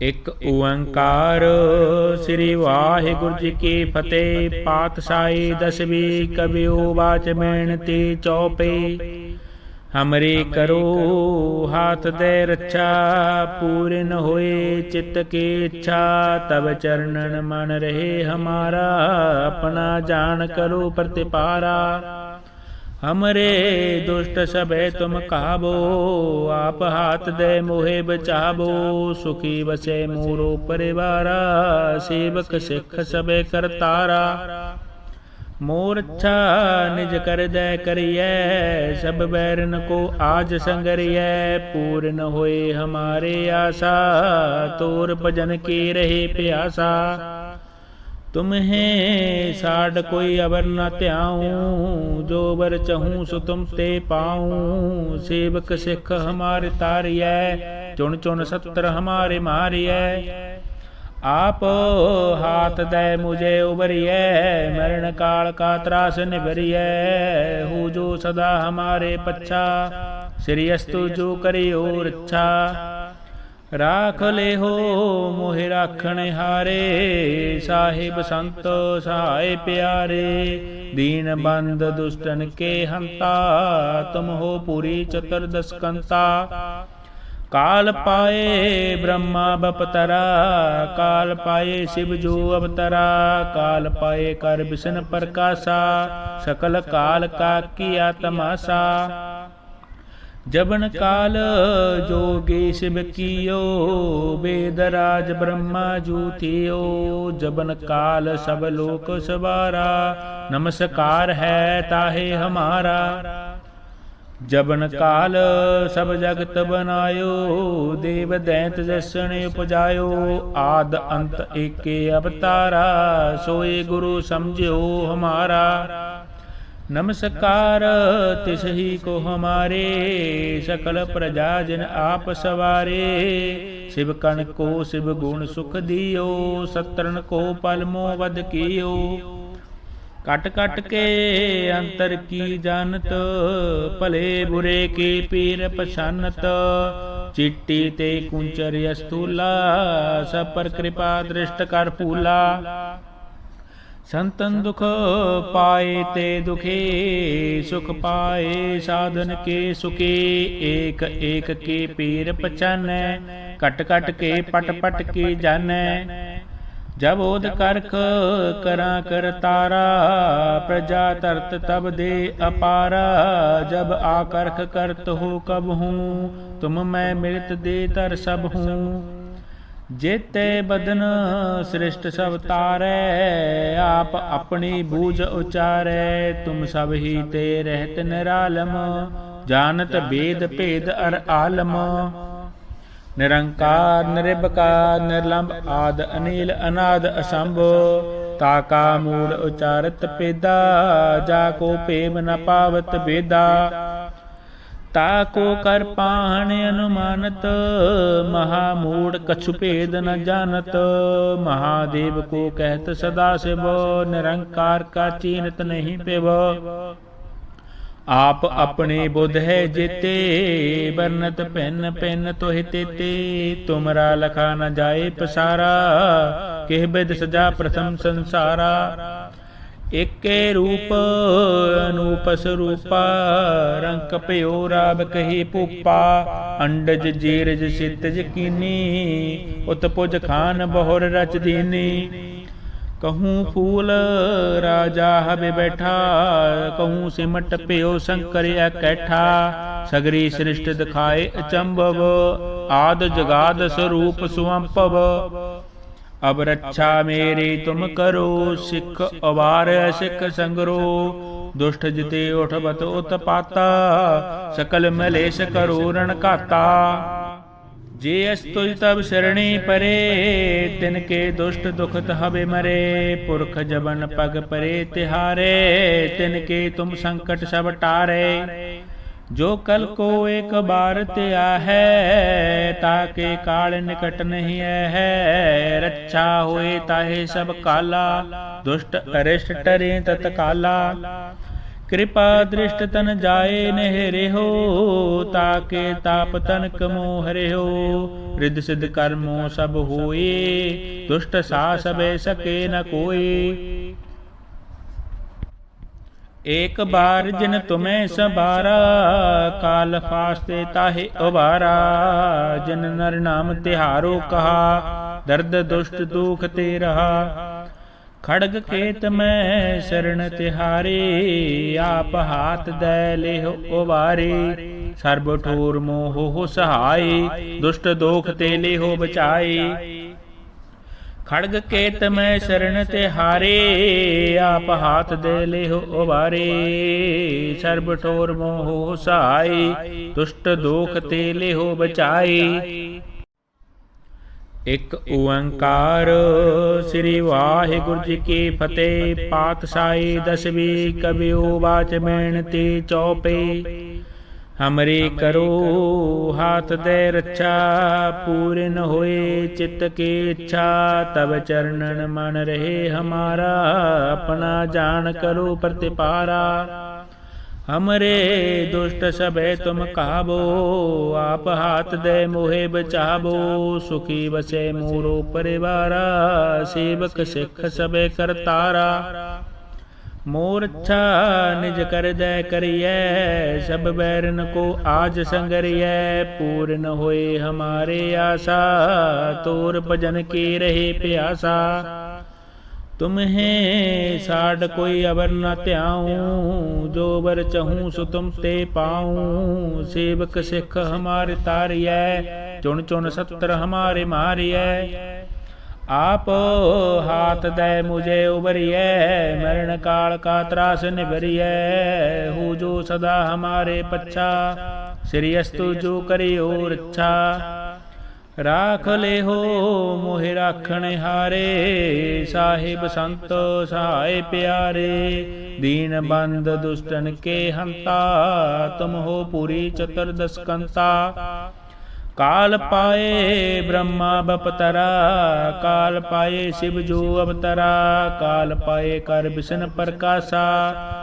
ਇੱਕ ਓੰਕਾਰ ਸ੍ਰੀ ਵਾਹਿਗੁਰੂ ਜੀ ਕੀ ਫਤਿਹ। ਪਾਤਸ਼ਾਹੀ ਦਸਵੀਂ ਕਬਿਓ ਬਾਚ ਬੇਨਤੀ ਚੌਪੇ। हमरे करो हाथ दे रक्षा, पूर्ण होए चित्त की इच्छा। तब चरणन मन रहे हमारा, अपना जान करो प्रतिपारा। हमरे दुष्ट सबे तुम कहाबो, आप हाथ दे मोहे बचाबो। सुखी बसे मोरो परिवारा, सेवक सिख सबे करतारा। मोर अच्छा निज कर दे करिए, सब बैरन को आज संगरिए। पूर्ण होए हमारे आशा, तोर भजन की रहे प्यासा। तुम्हें साड कोई अबर न त्याऊं, जो बर चहूँ सो तुम ते पाऊं। सेवक सिख हमारे तारिए, चुन चुन सत्र हमारे मारिए। आप हाथ दे मुझे उबरिए, मरण काल का त्रास निबरिए। हो जो सदा हमारे पच्छा, श्रीअस्तु जो करियो रक्षा। राख ले हो मोहि राखण हारे, साहिब संत सहाय प्यारे। दीन बंद दुष्टन के हंता, तुम हो पूरी चतुर्दश कंता। काल पाए ब्रह्मा बपतरा, काल पाए शिव जो अवतरा। काल पाए कर विष्णु प्रकाशा, सकल काल का किया तमाशा। जबन काल जोगी शिव कियो, वेदराज ब्रह्मा जू थियो। जबन काल सब लोक सवारा, नमस्कार है ताहे हमारा। जबन काल सब जगत बनायो, देव दैंत जसन उपजायो। आद अंत एके अवतारा, सोए गुरु समझो हमारा। नमस्कार तिस ही को हमारे, सकल प्रजा जिन आप सवारे। शिव कण को शिव गुण सुख दियो, सत्रन को पल मोह वध कियो। कट कट के अंतर की जानत, भले बुरे की पीर पछानत। चिट्टी ते कुंचर अस्तूला, सब पर कृपा दृष्ट कर फूला। संतन दुख पाए ते दुखे, सुख पाए साधन के सुखे। एक एक के पीर पछानै, कट कट के पट पट के जानै। जब ओद करख करा कर तारा, प्रजा तरत तब दे अपारा। जब आकर्ख करत हो कब हूँ, तुम मैं मिलत दे तर सब हूँ। जेते बदन सृष्ट सब तारै, आप अपनी बूझ उचारै। तुम सब ही ते रहत निरालम, जानत वेद भेद अर आलम। निरंकार निरबकार निर्लंब, आद अनिल अनाद असंभ। ताका मूल उचारत पेदा, जाको प्रेम न पावत बेदा। ताको कर पाहन अनुमानत, महामूढ़ कछु भेद न जानत। महादेव को कहत सदा शिव, निरंकार का चीनत नहीं पेव। आप अपने बुध है जेते, बरनत पेन पेन तोहि तेते। तुमरा लखा न जाए पसारा, केह बिद सजा प्रथम संसारा। एके रूप अनूप स्वरूपा, रंक पयो राब कही पूपा। अंडज जीरज सितज कीनी, उत्पुज खान बहुर रच दीनी। कहूँ फूल राजा हबे बैठा, कहूँ सिमट प्यो शंकर कैठा। सगरी सृष्ट दिखाए अचंभव, आद जगाद स्वरूप सुअंपव। अब रक्षा मेरी तुम करो, सिख अवार सिख संगरो। दुष्ट जिते उठबत उत्पाता, सकल मलेश करो रण काता। जे अस्तुज तब शरणी परे, तिनके दुष्ट दुखत हबे मरे। पुरख जबन पग परे तिहारे, तिनके तुम संकट सब टारे। जो कल को एक बार त्या है, ताके काल निकट नहीं है। रक्षा होए ताहे सब काला, दुष्ट अरिष्ट टरे तत्काला। कृपा दृष्ट तन जाए नहरे हो, ताके ताप तनक मोह हो। रिद्ध सिद्ध कर्मो सब होए, दुष्ट सा सबे सके न कोई। एक बार जिन तुम्हें संभारा, काल फास्ते ताहे उबारा। जिन नर नाम तिहारो कहा, दर्द दुष्ट दुख ते रहा। खड़ग खेत में शरण तिहारे, आप हाथ दे लेहो उबारे। सर्ब ठोर मोह सहाय, दुष्ट दोख ते लेहो बचाए। खड़ग केत में शरण तिहारे, आप हाथ दे लेहो उबारे। सर्ब ठोर मोह सहाय, दुष्ट दोख ते लेहो बचाए। एक ओंकार श्री वाहिगुरु जी की फतेह। पातशाही दसवीं कबियो बाच मेणती चौपे। हमरे करो हाथ दे रक्षा, पूर्ण होए चित्त की इच्छा। तब चरणन मन रहे हमारा, अपना जान करो प्रतिपारा। हमरे दुष्ट सबे तुम कहाबो, आप हाथ दे मोहे बचाबो। सुखी बसे मोरो परिवारा, सेवक सिख सबे करतारा। मोर अच्छा निज कर दे करिए, सब बैरन को आज संगरिए। पूर्ण होए हमारे आशा, तोर भजन की रहे प्यासा। तुम्हें साड कोई अवर न त्याऊं, जो बर चहूँ सो तुम ते पाऊं। सेवक सिख हमारे तारिय, चुन चुन सत्र हमारे मारिय। आप हाथ दे मुझे उबरिय, मरण काल का त्रास निबरिय। हो जो सदा हमारे पच्छा, श्रीअस्तु जो करियो रक्षा। राख ले हो मोहि राखण हारे, साहिब संत सहाय प्यारे। दीन बंद दुष्टन के हंता, तुम हो पूरी चतुर्दश कंता। काल पाए ब्रह्मा बपतरा, काल पाए शिव जो अवतरा। काल पाए कर विष्णु प्रकाशा,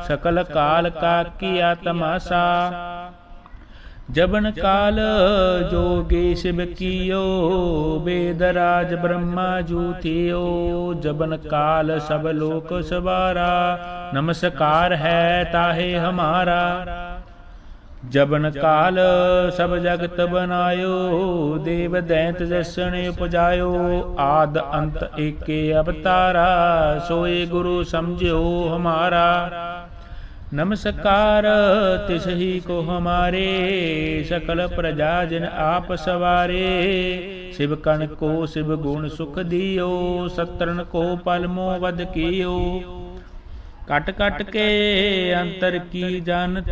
सकल काल का किया तमाशा। जबन काल जोगी शिव कियो, वेदराज ब्रह्मा जूथियो। जबन काल सब लोक सवारा, नमस्कार है ताहे हमारा। जबन काल सब जगत बनायो, देव दैंत जसन उपजायो। आद अंत एके अवतारा, सोए गुरु समझो हमारा। नमस्कार तिसही को हमारे, सकल प्रजा जिन आप सवारे। शिव कण को शिव गुण सुख दियो, सत्रन को पलमो वध कियो। कट कट के अंतर की जानत,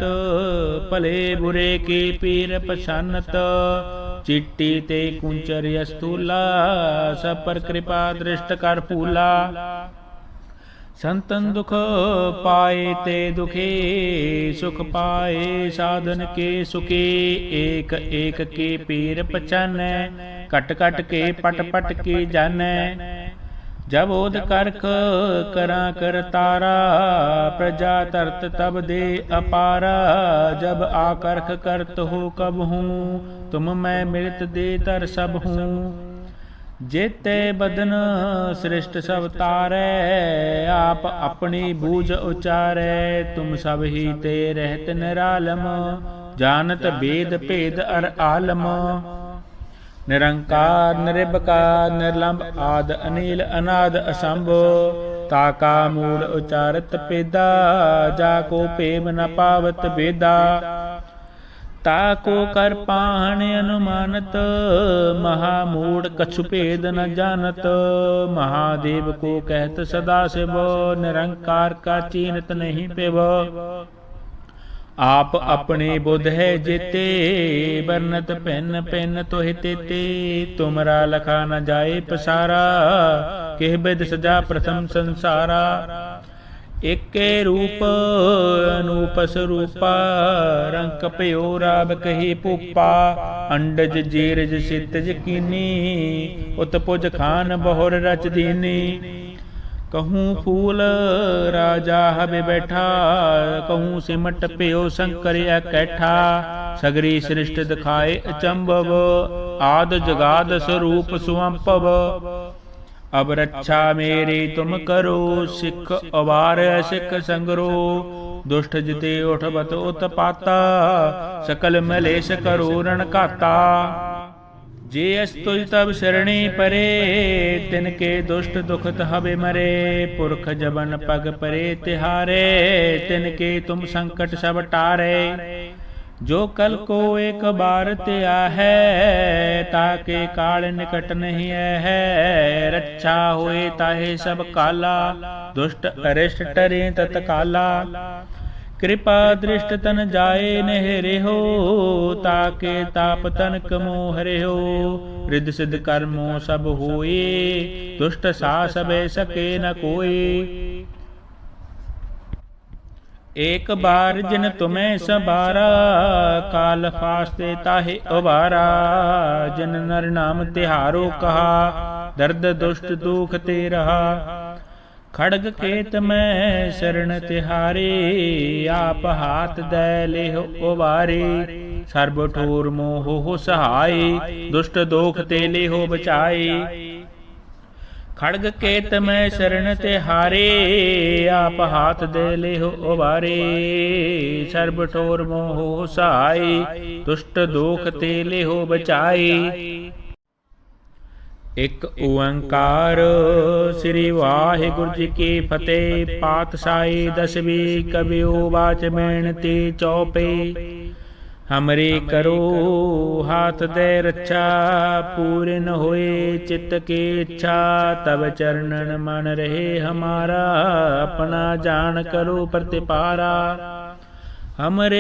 भले बुरे की पीर पछानत। चिट्टी ते कुंचर स्थूला, सब पर कृपा दृष्ट कर फूला। संतन दुख पाए ते दुखे, सुख पाए साधन के सुखे। एक एक के पीर पछानै, कट कट के पट पट के जानै। जब ओद करख करा कर तारा, प्रजा तरत तब दे अपारा। जब आकर्ख करत हो कब हूँ, तुम मैं मिलत दे तर सब हूँ। जेते बदन सृष्ट सब तारै, आप अपनी बूझ उचारै। तुम सब ही ते रहत निरालम, जानत वेद भेद अर आलम। निरंकार निरबकार निर्लंब आद अनील अनाद असंभ। ताका मूल उचारत पेदा, जाको पेम न पावत बेदा। ताको कर पाहन अनुमानत, महामूढ़ कछु भेद न जानत। महादेव को कहत सदा शिव, निरंकार का चीनत नहीं पेव। आप अपने बुध है जेते, बरनत पेन पेन तो हिते। तुमरा लखा न जाए पसारा, केह बिद सजा प्रथम संसारा। एके रूप अनूप स्वरूपा, रंक पयो राब कही पुपा। अंडज जीरज सितज कीनी, उत्पुज खान बहुर रच दीनी। कहूँ फूल राजा हबे बैठा, कहूँ सिमट प्यो शंकर कैठा। सगरी सृष्टि दिखाए अचंभव, आद जगाद स्वरूप सुअंपव। अब रक्षा मेरी तुम करो, सिख अवार सिख संगरो। दुष्ट जिते उठबत उत्पाता, सकल मलेश करो रण काता। जे अस्तुज तब शरणी परे, तिनके दुष्ट दुखत हबे मरे। पुरख जबन पग परे तिहारे, तिनके तुम संकट सब टारे। जो कल को एक बार त्या है, ताके काल निकट नहीं है। रक्षा होए ताहे सब काला, दुष्ट अरिष्ट टरे तत्काला। कृपा दृष्ट तन जाए नहरे हो, ताके ताप तनक मोहरे हो। रिद्ध सिद्ध कर्मों सब होए, दुष्ट सास बह सके न कोई। एक बार जिन तुम्हें सबारा, काल फास्ते ताहे उबारा। जिन नर नाम तिहारो कहा, दर्द दुष्ट दुख ते रहा। खड़ग खेत में शरण तिहारे, आप हाथ दे लेहो उबारे। सर्ब ठोर मोह हो सहाय, दुष्ट दोख ते लेहो बचाए। खड़ग केत में शरण तिहारे, आप हाथ दे लेहो उबारे। सर्ब ठोर मोह हो सहाय, दुष्ट दोख ते लेहो बचाए। एक ओंकार श्री वाहिगुरु जी की फतेह। पातशाही दसवीं कबियो वाच बेनती चौपे। हमरे करो हाथ दे रक्षा, पूरे न होए चित्त की इच्छा। तब चरणन मन रहे हमारा, अपना जान करो प्रतिपारा। हमरे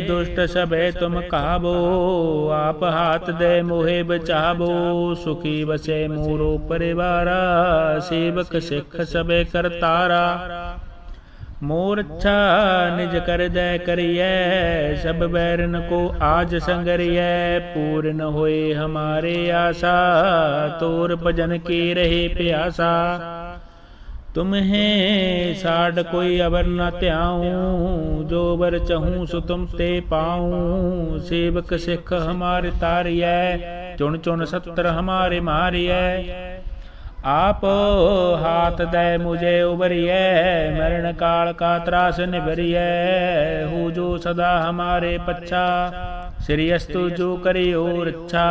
दुष्ट सबे तुम काबो, आप हाथ दे मोहे बचाबो। सुखी बसे मोरो परिवारा, सेवक सिख सबे करतारा। मोर अच्छा निज कर दे करिए, सब बैरन को आज संगरिए। पूर्ण होए हमारे आशा, तोर भजन की रहे प्यासा। तुम्हें साड कोई अबर न त्याऊं, जो बर चहूं सो तुम ते पाऊं। सेवक सिख हमारे तारिय, चुन चुन सत्र हमारे मारिय। आप हाथ दे मुझे उबरिय, मरण काल का त्रास निबरिय। हो जो सदा हमारे पच्छा, श्रीअस्तु जो करियो रक्षा।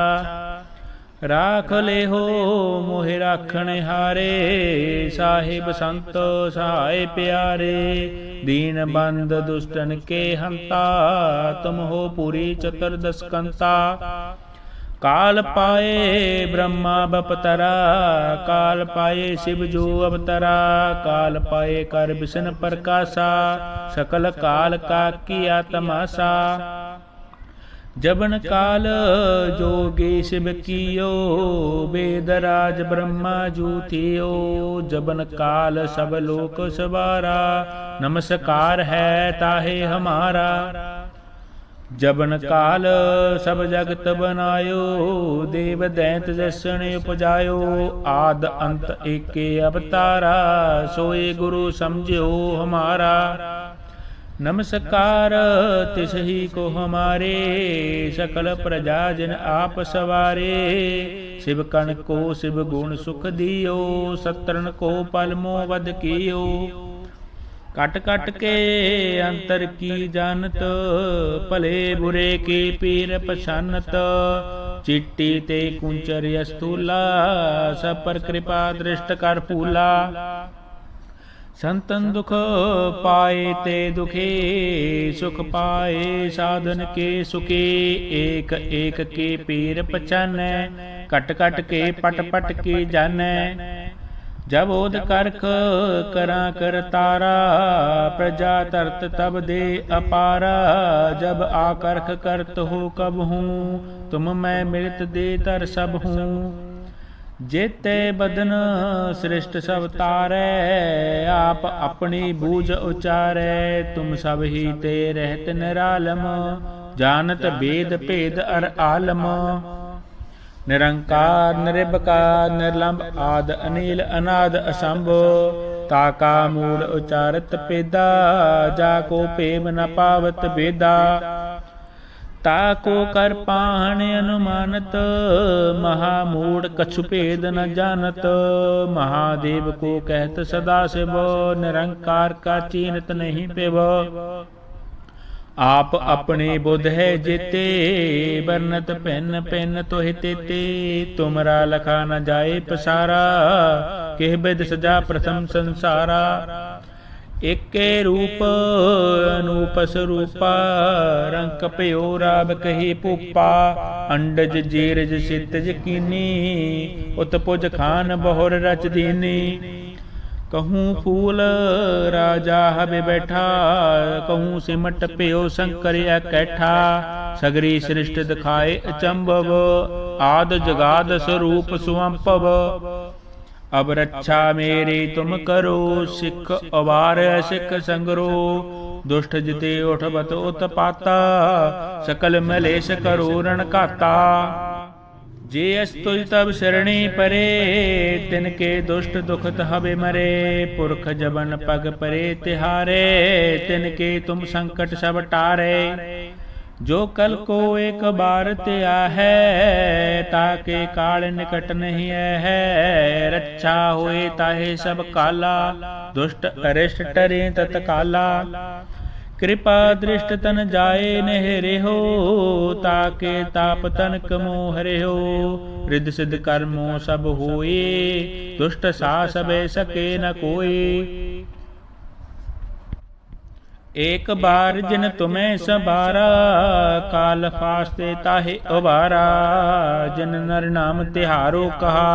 राख ले हो मोहि राखण हारे, साहिब संत सहाय प्यारे। दीन बंद दुष्टन के हंता, तुम हो पूरी चतुर्दश कंता। काल पाए ब्रह्मा बपतरा, काल पाए शिव जो अवतरा। काल पाए कर विष्णु प्रकाशा, सकल काल का किया तमाशा। जबन काल जोगी शिव कियो, वेदराज ब्रह्मा जूथियो। जबन काल सब लोक सवारा, नमस्कार है ताहे हमारा। जबन काल सब जगत बनायो, देव दैत जसन उपजायो। आद अंत एके अवतारा, सोए गुरु समझो हमारा। नमस्कार तिस ही को हमारे, सकल प्रजा जिन आप सवारे। शिव कण को शिव गुण सुख दियो, सत्रन को पल मोह वध कियो। कट कट के अंतर की जानत, भले बुरे की पीर पछानत। चिट्टी ते कुंचर अस्तूला, सब पर कृपा दृष्ट कर फूला। संतन दुख पाए ते दुखे, सुख पाए साधन के सुखे। एक एक के पीर पछानै, कट कट के पट पट के जानै। जब ओद करख करा कर तारा, प्रजा तरत तब दे अपारा। जब आकर्ख करत हो कब हूँ, तुम मैं मिलत दे तर सब हूँ। जेते बदन सृष्ट सब तारै, आप अपनी बूझ उचारै। तुम सब ही ते रहत निरालम, जानत वेद भेद अर आलम। निरंकार निरभकार निर्लंब आद अनिल अनाद असंभ, ताका मूढ़ उचारत पेदा, जाको प्रेम न पावत बेदा। ताको कर पाहन अनुमानत, महामूढ़ कछु भेद न जानत। महादेव को कहत सदा शिव, निरंकार का चीनत नहीं पेव। आप अपने बुध है जेते, बरनत पेन पेन तोहि तेते। तुमरा लखा न जाए पसारा, केह बिद सजा प्रथम संसारा। एके रूप अनूप स्वरूपा, रंक पयो राब कही पूपा। अंडज जीरज सितज कीनी, उत्पुज खान बहुर रच दीनी। कहूँ फूल राजा हबे बैठा, कहूँ सिमट पयो शंकर कैठा। सगरी सृष्ट दिखाए अचंभव, आद जगाद स्वरूप सुअंपव। अब रक्षा मेरी तुम करो, सिख अवार सिख संगरो। दुष्ट जिते उठबत उत्पाता, सकल मलेश करो रण काता। जे अस्तुज तब शरणी परे, तिनके दुष्ट दुखत हबे मरे। पुरख जबन पग परे तिहारे, तिनके तुम संकट सब टारे। जो कल को एक बार त्या है, ताके काल निकट नहीं है। रक्षा होए ताहे सब काला, दुष्ट अरिष्ट टरे तत्काला। कृपा दृष्ट तन जाए नहरे हो, ताके ताप तनक मोहरे हो। रिद्ध सिद्ध कर्मों सब होए, दुष्ट सा सबे सके न कोई। एक बार जिन तुम्हें संभारा, काल फास्ते ताहे उबारा। जिन नर नाम तिहारो कहा,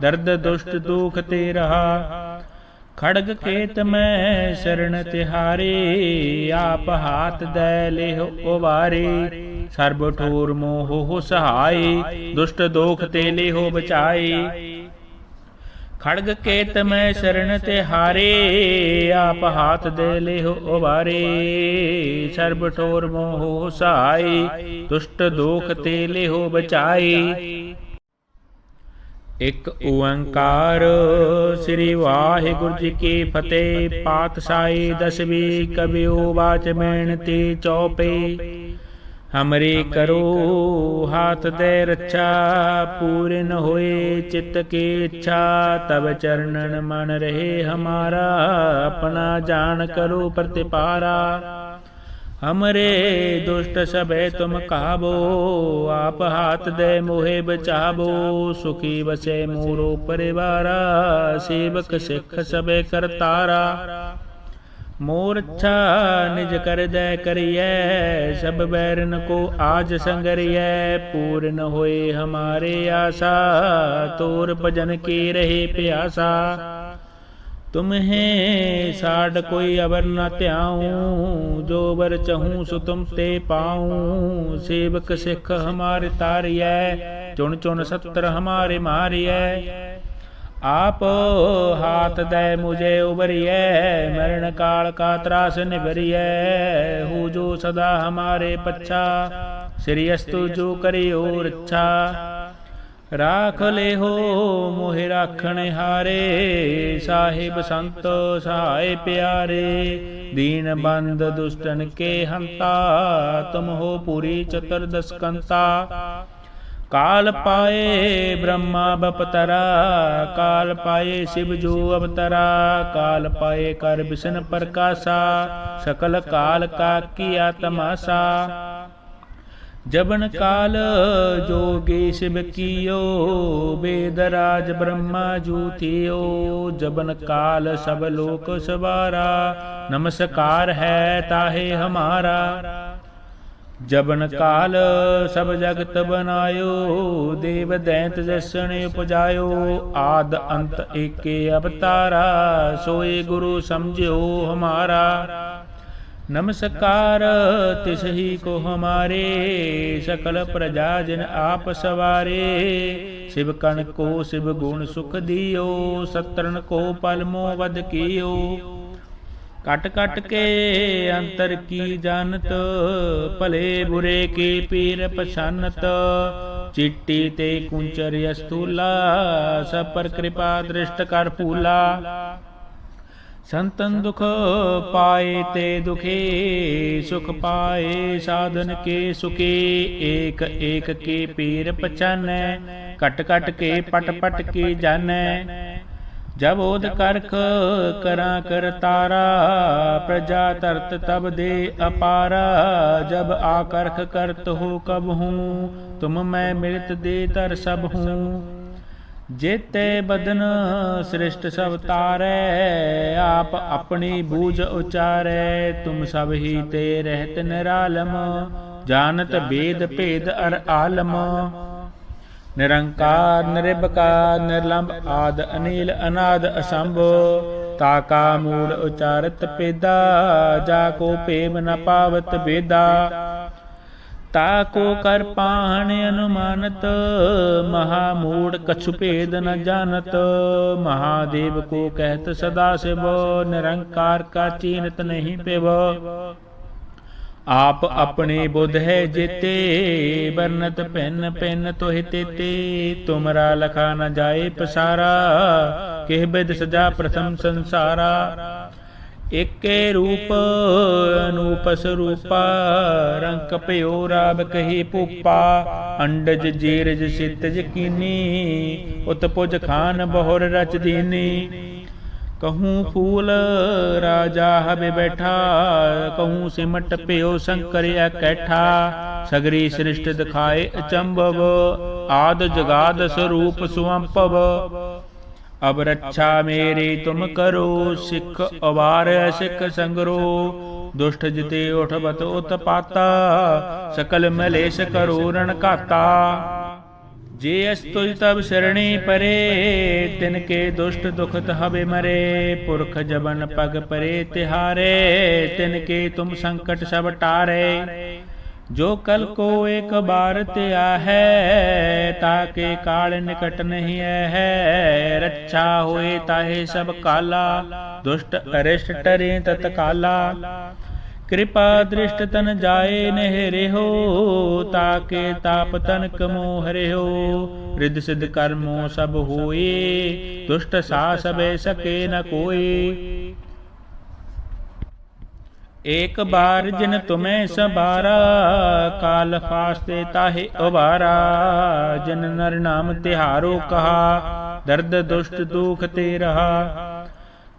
दर्द दुष्ट दुख ते रहा। खड़ग केत में शरण तिहारे, आप हाथ दे लेहो उबारे। सर्ब ठोर मोह हो सहाय, दुष्ट दोख ते लेहो बचाए। खड़ग केत में शरण तिहारे, आप हाथ दे लेहो उबारे। सर्ब ठोर मोह सहाय, दुष्ट दोख ते लेहो बचाए। एक ओंकार श्री वाहिगुरु जी की फतेह। पातशाही दसवीं कबियो बाच मेणती चौपे। हमरे करो हाथ दे रक्षा, पूर्ण होए चित्त की इच्छा। तब चरणन मन रहे हमारा, अपना जान करो प्रतिपारा। हमरे दुष्ट सबे तुम कहाबो, आप हाथ दे मोहे बचाबो। सुखी बसे मोरो परिवारा, सेवक सिख सबे करतारा। मोर अच्छा निज कर दे करिए, सब बैरन को आज संगरिए। पूर्ण होए हमारे आशा, तोर भजन की रहे प्यासा। तुम्हें साड कोई अवर न त्याऊं, जो बर चहूँ सो तुम ते पाऊं। सेवक सिख हमारे तारिय, चुन चुन सत्र हमारे मारिय। आप हाथ दे मुझे उबरिए, मरण काल का त्रास निभरिए। हो जो सदा हमारे पच्छा, श्री अस्तु जो करियो रक्षा। राख ले हो मोहि राखण हारे, साहिब संत सहाय प्यारे। दीन बंद दुष्टन के हंता, तुम हो पूरी चतुर्दश कंता। काल पाए ब्रह्मा बपतरा, काल पाए शिव जो अवतरा। काल पाए कर विष्णु प्रकाशा, सकल काल का किया तमाशा। जबन काल जोगी शिव कियो, वेदराज ब्रह्मा जूथियो। जबन काल सब लोक सवारा, नमस्कार है ताहे हमारा। जबन काल सब जगत बनायो, देव दैंत जसन उपजायो। आद अंत एके अवतारा, सोए गुरु समझो हमारा। नमस्कार तिसही को हमारे, सकल प्रजा जिन आप सवारे। शिव कण को शिव गुण सुख दियो, सत्रन को पलमो वध कियो। कट कट के अंतर की जानत, भले बुरे की पीर पछानत। चिट्टी ते कुंचर स्थूला, सब पर कृपा दृष्ट कर फूला। संतन दुख पाए ते दुखे, सुख पाए साधन के सुखे। एक एक के पीर पहचानै, कट कट के पट पट के जानै। जब ओद करख करा कर तारा, प्रजा तरत तब दे अपारा। जब आकर्ख करत हो कब हूँ, तुम मैं मृत दे तर सब हूँ। जेते बदन सृष्ट सब तारै, आप अपनी बूझ उचारै। तुम सब ही ते रहत निरालम, जानत वेद भेद अर आलम। निरंकार निरबकार निर्लंब आद अनील अनाद असंभ। ताका मूल उचारत पेदा, जाको पेम न पावत बेदा। ताको कर पाहन अनुमानत, महामूढ़ कछु भेद न जानत। महादेव को कहत सदा शिव, निरंकार का चीनत नहीं पेव। आप अपने बुध है जेते, बरनत पेन पेन तोहि तेते। तुमरा लखा न जाए पसारा, केह बिद सजा प्रथम संसारा। एके रूप अनूप स्वरूपा, रंक पयो राब कही पूपा। अंडज जीरज सितज कीनी, उत्पुज खान बहुर रच दीनी। कहूँ फूल राजा हबे बैठा, कहूँ सिमट पयो शंकर कैठा। सगरी सृष्टि दिखाए अचंभव, आद जगाद स्वरूप सुअंपव। अब रक्षा मेरी तुम करो, सिख अवार सिख संगरो। दुष्ट जिते उठबत उत्पाता, सकल मलेश करो रण काता। जे अस्तुज तब शरणी परे, तिनके दुष्ट दुखत हबे मरे। पुरख जबन पग परे तिहारे, तिनके तुम संकट सब टारे। जो कल को एक बार त्या है, ताके काल निकट नहीं है। रक्षा होए ताहे सब काला, दुष्ट अरिष्ट टरे तत्काला। कृपा दृष्ट तन जाए नहरे हो, ताके ताप तन कमो हरे हो। रिद सिद्ध कर्मो सब होए, दुष्ट सा सबे सके न कोई। एक बार जिन तुम्हें सबारा, काल फास्ते ताहे उबारा। जिन नर नाम तिहारो कहा, दर्द दुष्ट दुख ते रहा।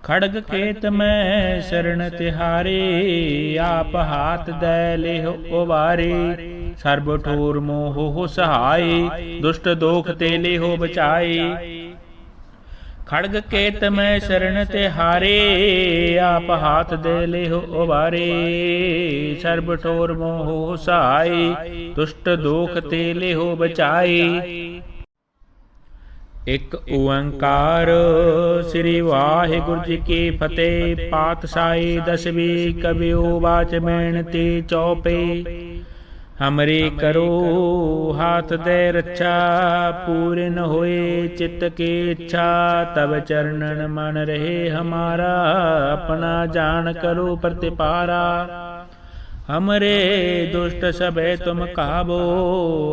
खड़ग खेत में शरण तिहारे, आप हाथ दे लेहो उबारे। सर्ब ठोर मोह हो सहाय, दुष्ट दोख ते लेहो बचाए। खड़ग केत में शरण तिहारे, आप हाथ दे लेहो उबारे। सर्ब ठोर मोह सहाय, दुष्ट दोख ते लेहो बचाए। एक ओंकार श्री वाहिगुरु जी की फतेह। पातशाही दसवीं कबियो वाच मेणती चौपे। हमरे करो हाथ दे रक्षा, पूरे न होए चित्त की इच्छा। तब चरणन मन रहे हमारा, अपना जान करो प्रतिपारा। हमरे दुष्ट सबे तुम कहाबो,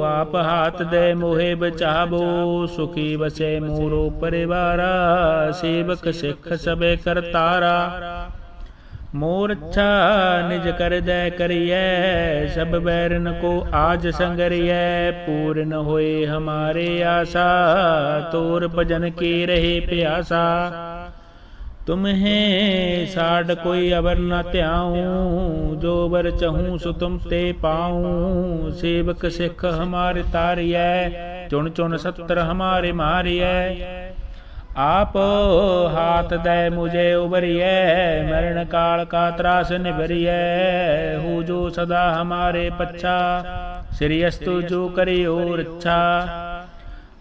आप हाथ दे मोहे बचाबो। सुखी बसे मोरो परिवारा, सेवक सिख सबे करतारा। मोर अच्छा निज कर दे करिए, सब बैरन को आज संगरिए। पूर्ण होए हमारे आशा, तोर भजन की रहे प्यासा। तुम्हें साड कोई अबर न त्याऊं, जो बर चहूँ सो तुम ते पाऊं। सेवक सिख हमारे तारिय, चुन चुन सत्र हमारे मारिय। आप हाथ दे मुझे उबरिय, मरण काल का त्रास निबरिय। हो जो सदा हमारे पच्छा, श्रीअस्तु जो करियो रक्षा।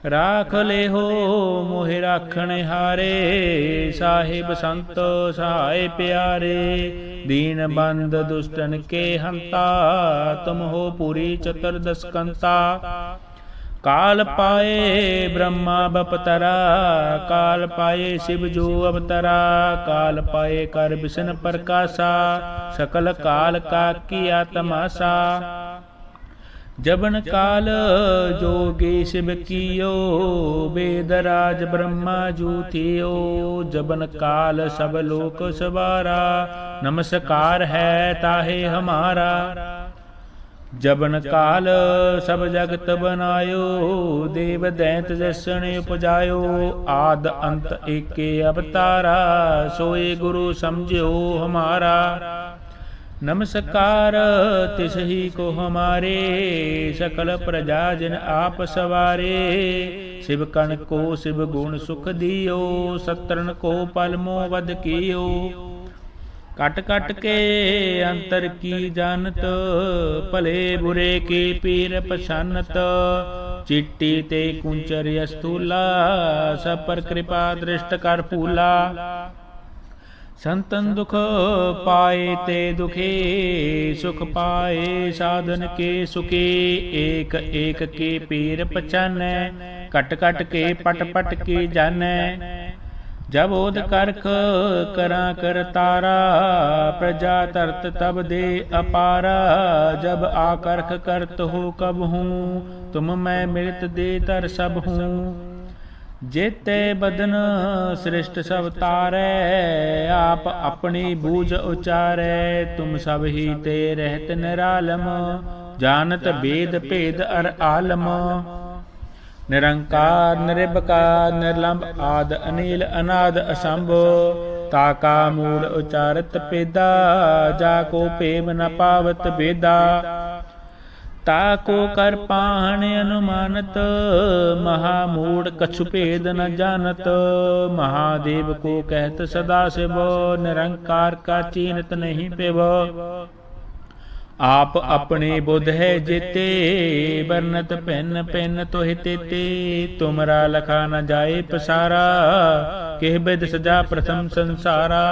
राख ले हो मोहि राखण हारे, साहिब संत सहाय प्यारे। दीन बंद दुष्टन के हंता, तुम हो पूरी चतुर्दश कंता। काल पाए ब्रह्मा बपतरा, काल पाए शिव जो अवतरा। काल पाए कर विष्णु प्रकाशा, सकल काल का किया तमाशा। जबन काल जोगी शिव कियो, वेद राज ब्रह्मा जूथियो। जबन काल सब लोक सवारा, नमस्कार है ताहे हमारा। जबन काल सब जगत बनायो, देव दैंत जसन उपजायो। आद अंत एके अवतारा, सोए गुरु समझो हमारा। नमस्कार तिस ही को हमारे, सकल प्रजा जिन आप सवारे। शिव कण को शिव गुण सुख दियो, सत्रन को पलमो वध कियो। कट कट के अंतर की जानत, भले बुरे के पीर पछानत। चिट्टी ते कुंचर अस्तूला, सब पर कृपा दृष्ट कर फूला। संतन दुख पाए ते दुखे, सुख पाए साधन के सुखे। एक एक के पीर पहचानै, कट कट के पट पट के जानै। जब ओद करख करा कर तारा, प्रजा तरत तब दे अपारा। जब आकर्ख करत हो कब हूँ, तुम मैं मिलत दे तर सब हूँ। जेते बदन सृष्ट सब तारै, आप अपनी बूझ उचारै। तुम सब ही ते रहत निरालम, जानत वेद भेद अर आलम। निरंकार निरबकार निर्लंब आद अनील अनाद असंभ। ताका मूल उचारत पेदा, जाको पेम न पावत बेदा। ताको कर पाहन अनुमानत, महामूढ़ कछु भेद न जानत। महादेव को कहत सदा शिव, निरंकार का चीनत नहीं पेव। आप अपने बुध है जेते, बरनत पेन पेन तो हितेते। तुमरा लखा न जाए पसारा, केह बिद सजा प्रथम संसारा।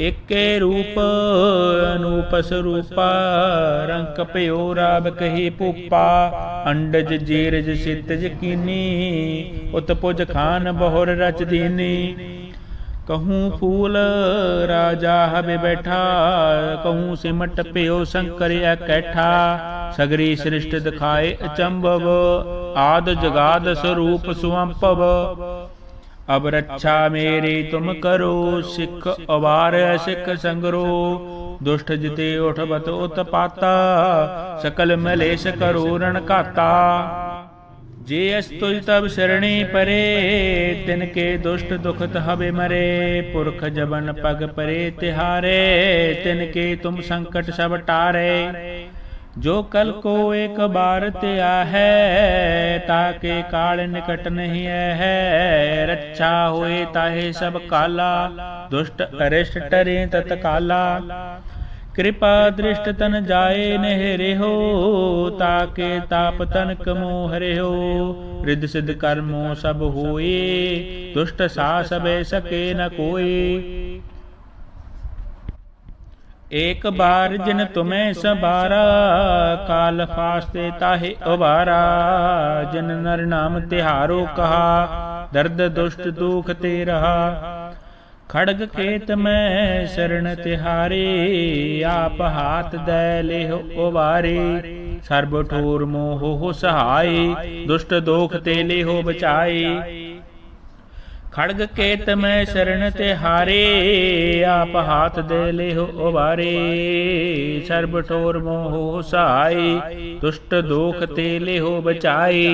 एके रूप अनूप स्वरूपा, रंक पयो राब कही पुपा। अंडज जीरज सितज कीनी, उत्पुज खान बहुर रच दीनी। कहूँ फूल राजा हबे बैठा, कहूँ सिमट पयो शंकर कैठा। सगरी सृष्टि दिखाए अचंभव, आद जगाद स्वरूप सुअंपव। अब रक्षा मेरी तुम करो, सिख अवार सिख संगरो। दुष्ट जिते उठबत उत्पाता, सकल मलेश करो रण काता। जे अस्तुज तब शरणी परे, तिनके दुष्ट दुखत हबे मरे। पुरख जबन पग परे तिहारे, तिनके तुम संकट सब टारे। जो कल को एक बार त्या है, ताके काल निकट नहीं है। रक्षा होए ताहे सब काला, दुष्ट अरिष्ट टरे तत्काला। कृपा दृष्ट तन जाए नहरे हो, ताके ताप तनक मोहरे हो। रिद्ध सिद्ध कर्मो सब होए, दुष्ट सा सबे सके न कोई। एक बार जिन तुम्हें संभारा, काल फास्ते ताहे उबारा। जिन नर नाम तिहारो कहा, दर्द दुष्ट दुख ते रहा। खड़ग खेत में शरण तिहारे, आप हाथ दे लेहो उबारे। सर्ब ठोर मोह हो सहाय, दुष्ट दोख ते लेहो बचाए। खड़ग केत में शरण तिहारे, आप हाथ दे लेहो उबारे। सर्ब ठोर मोह सहाय, दुष्ट दोख ते लेहो बचाए।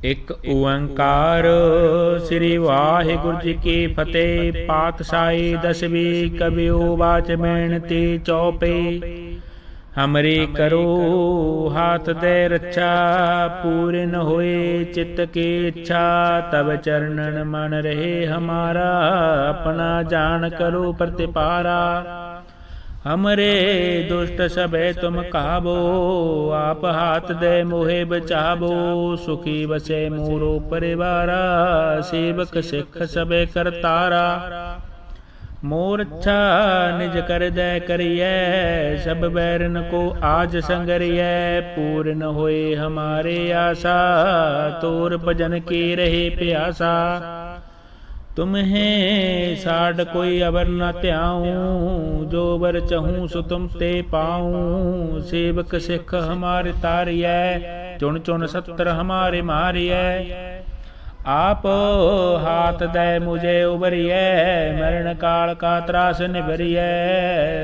एक ओंकार श्री वाहिगुरु जी की फतेह। पातशाही दसवीं कबियो बाच मेणती चौपे। हमरे करो हाथ दे रक्षा, पूरे न होए चित्त की इच्छा। तब चरणन मन रहे हमारा, अपना जान करो प्रतिपारा। हमरे दुष्ट सबे तुम कहाबो, आप हाथ दे मोहे बचाबो। सुखी बसे मोरो परिवारा, सेवक सिख सबे करतारा। मोर अच्छा निज कर दे करिए, सब बैरन को आज संगरिए। पूर्ण होए हमारे आशा, तोर भजन की रहे प्यासा। तुम्हें साड कोई अबर न त्याऊं, जो बर चहूँ सो तुम ते पाऊं। सेवक सिख हमारे तारियै, चुन चुन सत्र हमारे मारियै। आप हाथ दे मुझे उबरियै, मरण काल का त्रास निबरियै।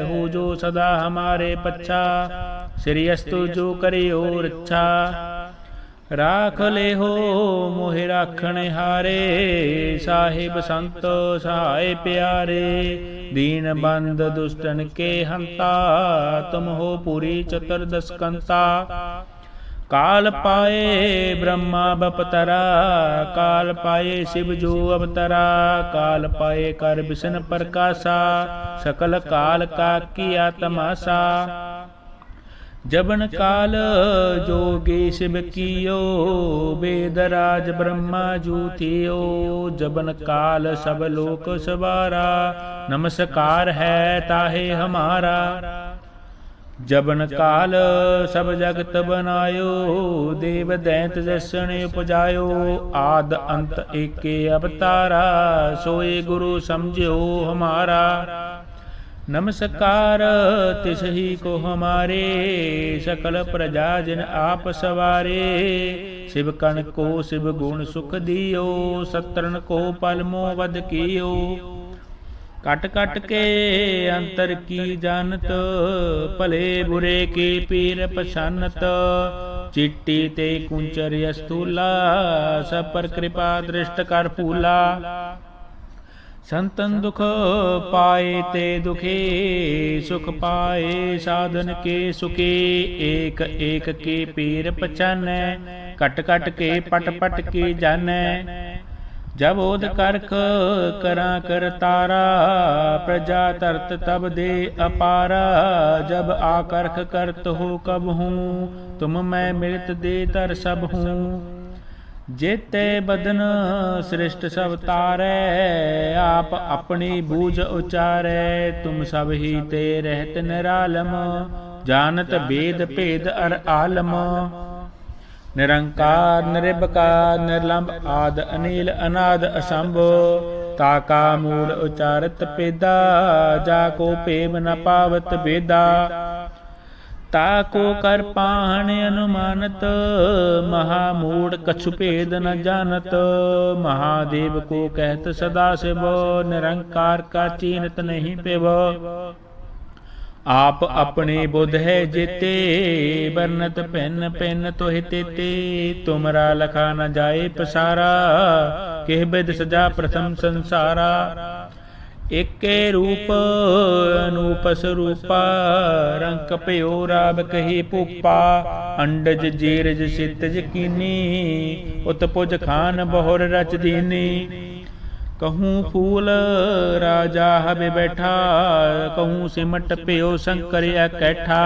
हो जो सदा हमारे पच्छा, श्री अस्तु जो करियो रक्षा। राख ले हो मोहि राखण हारे, साहिब संत सहाय प्यारे। दीन बंद दुष्टन के हंता, तुम हो पूरी चतुर्दश कंता। काल पाए ब्रह्मा बपतरा, काल पाए शिव जो अवतरा। काल पाए कर विष्णु प्रकाशा, सकल काल का किया तमाशा। जबन काल जोगी शिव कियो, वेदराज ब्रह्मा जूतियो। जबन काल सब लोक सवारा, नमस्कार है ताहे हमारा। जबन काल सब जगत बनायो, देव दैंत जसन उपजायो। आद अंत एके अवतारा, सोए गुरु समझो हमारा। नमस्कार तिस ही को हमारे, सकल प्रजा जिन आप सवारे। शिव कण को शिव गुण सुख दियो, सत्रन को पल मोह वध कियो। कट कट के अंतर की जानत, भले बुरे के पीर पछानत। चिट्टी ते कुंचर स्थूला, सब पर कृपा दृष्ट कर फूला। संतन दुख पाए ते दुखे, सुख पाए साधन के सुखे। एक एक के पीर पछानै, कट कट के पट पट के जानै। जब ओद करख करा कर तारा, प्रजा तरत तब दे अपारा। जब आकर्ख करत हो कब हूँ, तुम मैं मिलत दे तर सब हूँ। जेते बदन सृष्ट सब तारै, आप अपनी बूझ उचारै। तुम सब ही ते रहत निरालम, जानत वेद भेद अर आलम। निरंकार निरभकार निर्लंब आद अनील अनाद असंभ। ताका मूल उचारत पेदा, जाको पेम न पावत बेदा। ताको कर पाहन अनुमानत, महामूढ़ कछु भेद न जानत। महादेव को कहत सदा शिव, निरंकार का चीनत नहीं पेव। आप अपने बुध है जेते, बरनत पेन पेन तोहि तेते। तुमरा लखा न जाए पसारा, केह बिद सजा प्रथम संसारा। एके रूप अनूप स्वरूपा, रंक पयो राब कही पुपा। अंडज जीरज सितज कीनी, उत्पुज खान बहुर रच दीनी। कहूँ फूल राजा हबे बैठा, कहूँ सिमट पयो शंकर अकैठा।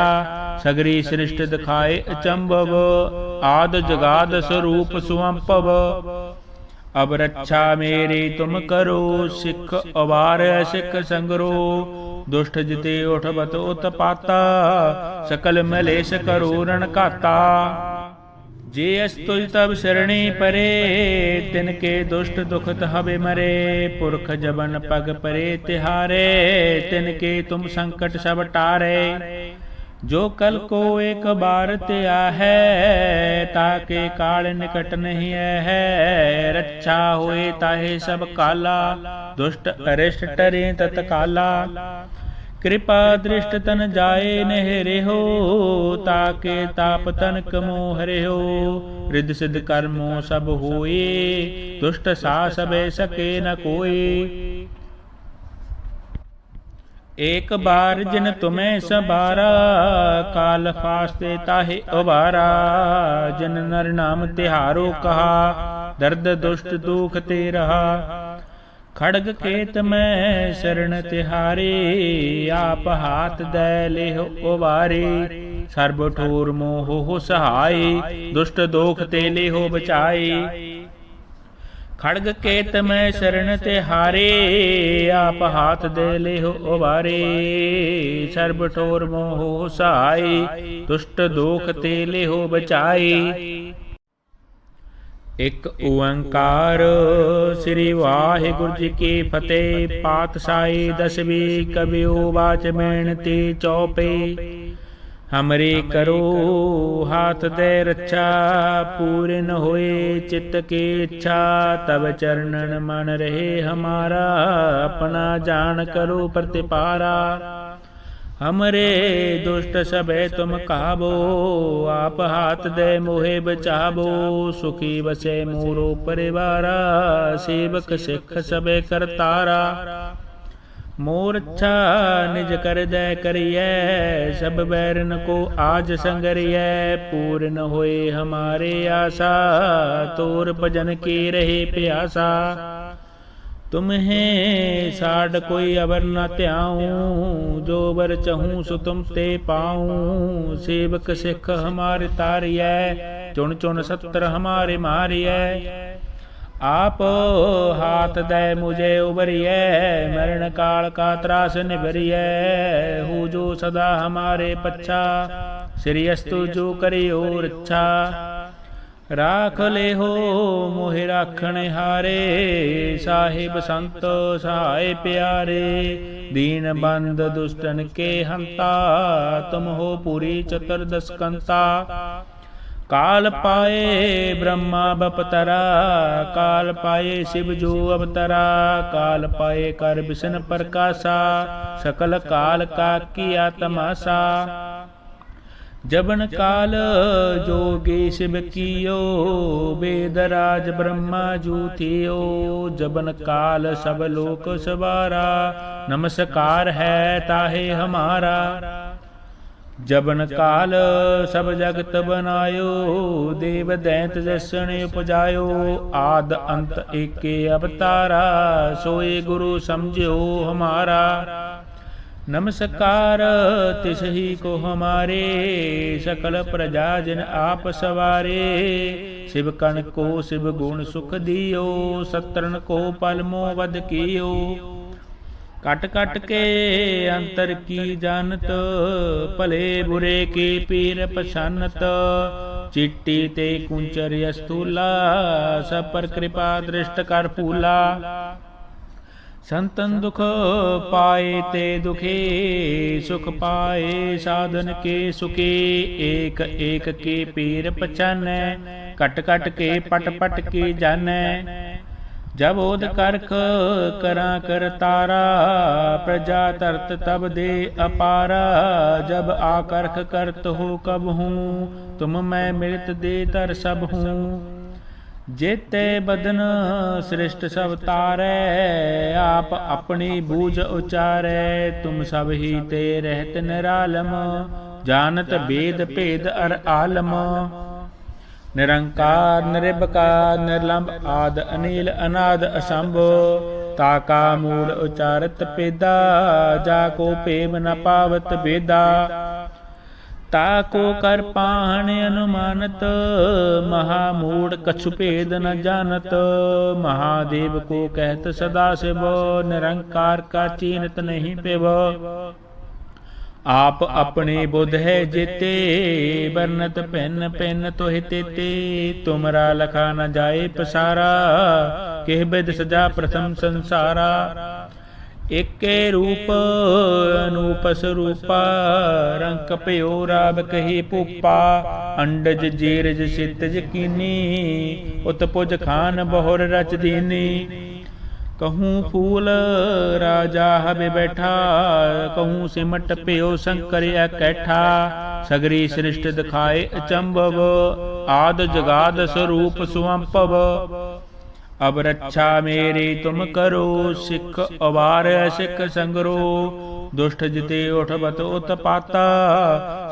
सगरी सृष्ट दिखाए अचंभव, आद जगाद स्वरूप सुअंपव। अब रक्षा मेरी तुम करो, सिख अवार सिख संगरो। दुष्ट जिते उठबत उत्पाता, सकल मलेश करो रण काता। जे अस्तुज तब शरणी परे, तिनके दुष्ट दुखत हबे मरे। पुरख जबन पग परे तिहारे, तिनके तुम संकट सब टारे। जो कल को एक बार त्या है, ताके काल निकट नहीं है। रक्षा होए ताहे सब काला, दुष्ट अरिष्ट टरे तत्काला। कृपा दृष्ट तन जाए नहरे हो, ताके ताप तन कमो हरे हो। रिद्ध सिद्ध कर्मो सब होए, दुष्ट सा सबे सके न कोई। एक बार जिन तुम्हें सबारा, काल फास्ते ताहे उबारा। जिन नर नाम तिहारो कहा, दर्द दुष्ट दुख ते रहा। खड़ग खेत में शरण तिहारे, आप हाथ दे लेहो उबारे। सर्ब ठोर मोह सहाय, दुष्ट दोख ते लेहो बचाए। खड़ग केत में शरण तिहारे, आप हाथ दे लेहो उबारे। सर्ब ठोर मोह सहाय, दुष्ट दोख ते लेहो बचाए। ਇੱਕ ਓੰਕਾਰ ਸ੍ਰੀ ਵਾਹਿਗੁਰੂ ਜੀ ਕੀ ਫਤਿਹ। ਪਾਤਸ਼ਾਹੀ ਦਸਵੀਂ ਕਬਿਓ ਬਾਚ ਬੇਨਤੀ ਚੌਪੇ। हमरे करो हाथ दे रक्षा, पूर्ण होए चित्त की इच्छा। तब चरणन मन रहे हमारा, अपना जान करो प्रतिपारा। हमरे दुष्ट सबे तुम कहाबो, आप हाथ दे मोहे बचाबो। सुखी बसे मोरो परिवारा, सेवक सिख सबे करतारा। मोर अच्छा निज कर दे करिए, सब बैरन को आज संगरिए। पूर्ण होए हमारे आशा, तोर भजन की रहे प्यासा। तुम्हें साड कोई अवर न त्याऊं, जो बर चहूँ सो तुम ते पाऊं। सेवक सिख हमारे तारिए, चुन चुन सत्र हमारे मारिए। आप हाथ दे मुझे उबरिए, मरण काल का त्रास निभरिए। हो जो सदा हमारे पच्छा, श्रीअस्तु जो करियो रक्षा। राख ले हो मोहि राखण हारे, साहिब संत सहाय प्यारे। दीन बंद दुष्टन के हंता, तुम हो पूरी चतुर्दश कंता। काल पाए ब्रह्मा बपतरा, काल पाए शिव जो अवतरा। काल पाए कर विष्णु प्रकाशा, सकल काल का किया तमाशा। जबन काल जोगी शिव कियो, वेदराज ब्रह्मा जू थियो। जबन काल सब लोक सवारा, नमस्कार है ताहे हमारा। जबन काल सब जगत बनायो, देव दैंत जसन उपजायो। आद अंत एके अवतारा, सोए गुरु समझो हमारा। नमस्कार तिस ही को हमारे, सकल प्रजा जिन आप सवारे। शिव कण को शिव गुण सुख दियो, सत्रन को पलमो वध कियो। कट कट के अंतर की जानत, भले बुरे के पीर पछानत। चिट्टी ते कुंचर स्थूला, सब पर कृपा दृष्ट कर फूला। संतन दुख पाए ते दुखे, सुख पाए साधन के सुखे। एक एक के पीर पछानै, कट कट के पट पट के जानै। जब ओद करख करा कर तारा, प्रजा तरत तब दे अपारा। जब आकर्ख करत हो कब हूँ, तुम मैं मिलत दे तर सब हूँ। जेते बदन सृष्ट सब तारै, आप अपनी बूझ उचारै। तुम सब ही ते रहत निरालम, जानत वेद भेद अर आलम। निरंकार निरभकार निर्लंब आद अनील अनाद असंभ। ताका मूल उचारत पेदा, जाको प्रेम न पावत बेदा। ताको कर पाहन अनुमानत, महामूढ़ कछु भेद न जानत। महादेव को कहत सदा शिव, निरंकार का चीनत नहीं पेव। आप अपने बुध है जेते, बरनत पेन पेन तो हितेते। तुमरा लखा न जाए पसारा, केह बिद सजा प्रथम संसारा। एके रूप अनूप स्वरूपा, रंक पयो राब कही पुपा। अंडज जीरज सितज कीनी, उत्पुज खान बहुर रच दीनी। कहूँ फूल राजा हबे बैठा, कहूँ सिमट प्यो शंकर कैठा। सगरी सृष्टि दिखाए अचंभव, आद जगाद स्वरूप सुअंपव। अब रक्षा मेरी तुम करो, सिख अवार सिख संगरो। दुष्ट जिते उठबत उत्पाता,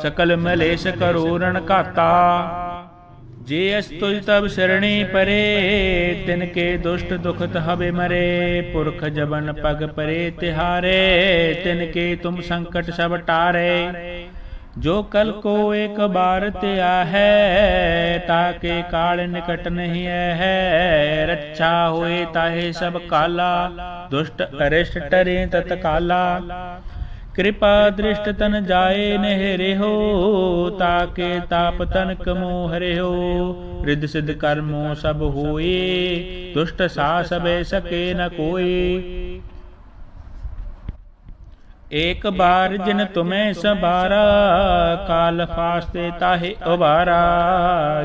सकल मलेश करो रण काता। जे अस्तुज तब शरणी परे, तिनके दुष्ट दुखत हबे मरे। पुरख जबन पग परे तिहारे, तिनके तुम संकट सब टारे। जो कल को एक बार त्या है, ताके काल निकट नहीं है। रक्षा होए ताहे सब काला, दुष्ट अरिष्ट टरे तत्काला। कृपा दृष्ट तन जाए नहरे हो, ताके ताप तनक मोहरे हो। रिद्ध सिद्ध कर्मो सब होए, दुष्ट सास बह सके न कोई। एक बार जिन तुम्हें संभारा, काल फास्ते ताहे उबारा।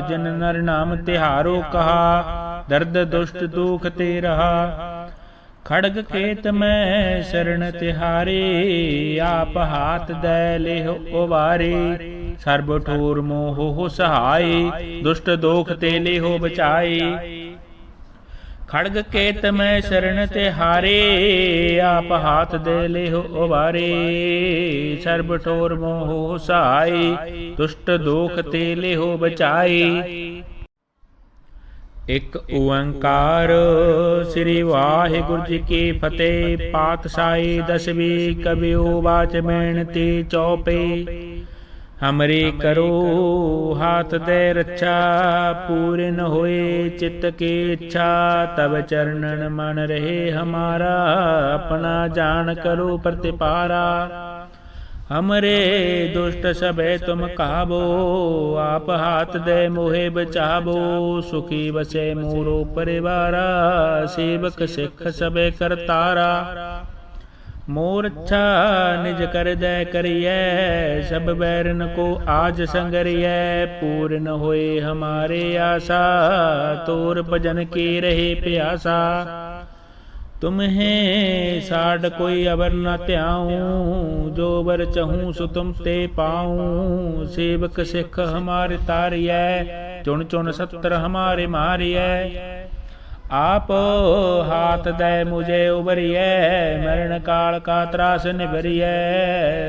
जिन नर नाम तिहारो कहा, दर्द दुष्ट दुख ते रहा। खड़ग केत में शरण तिहारे, आप हाथ दे लेहो उबारे। सर्ब ठोर मोह हो सहाय, दुष्ट दोख ते लेहो बचाए। खड़ग केत में शरण तिहारे, आप हाथ दे लेहो उबारे। सर्ब ठोर मोह हो सहाय, दुष्ट दोख ते लेहो बचाए। एक ओंकार। श्री वाहिगुरु जी की फतेह। पातशाही दसवीं कबियो बाच मेणती चौपे। हमरे करो हाथ दे रक्षा, पूरे न होए चित्त की इच्छा। तब चरणन मन रहे हमारा, अपना जान करो प्रतिपारा। हमरे दुष्ट सबे तुम कहाबो, आप हाथ दे मोहे बचाबो। सुखी बसे मोरो परिवारा, सेवक सिख सबे करतारा। मोर अच्छा निज कर दे करिए, सब बैरन को आज संगरिए। पूर्ण होए हमारे आशा, तोर भजन की रहे प्यासा। तुम्हें साड कोई अवर न त्याऊं, जो बर चहूँ सो तुम ते पाऊं। सेवक सिख हमारे तारियै, चुन चुन सत्र हमारे मारियै। आप हाथ दे मुझे उबरियै, मरण काल का त्रास निबरियै।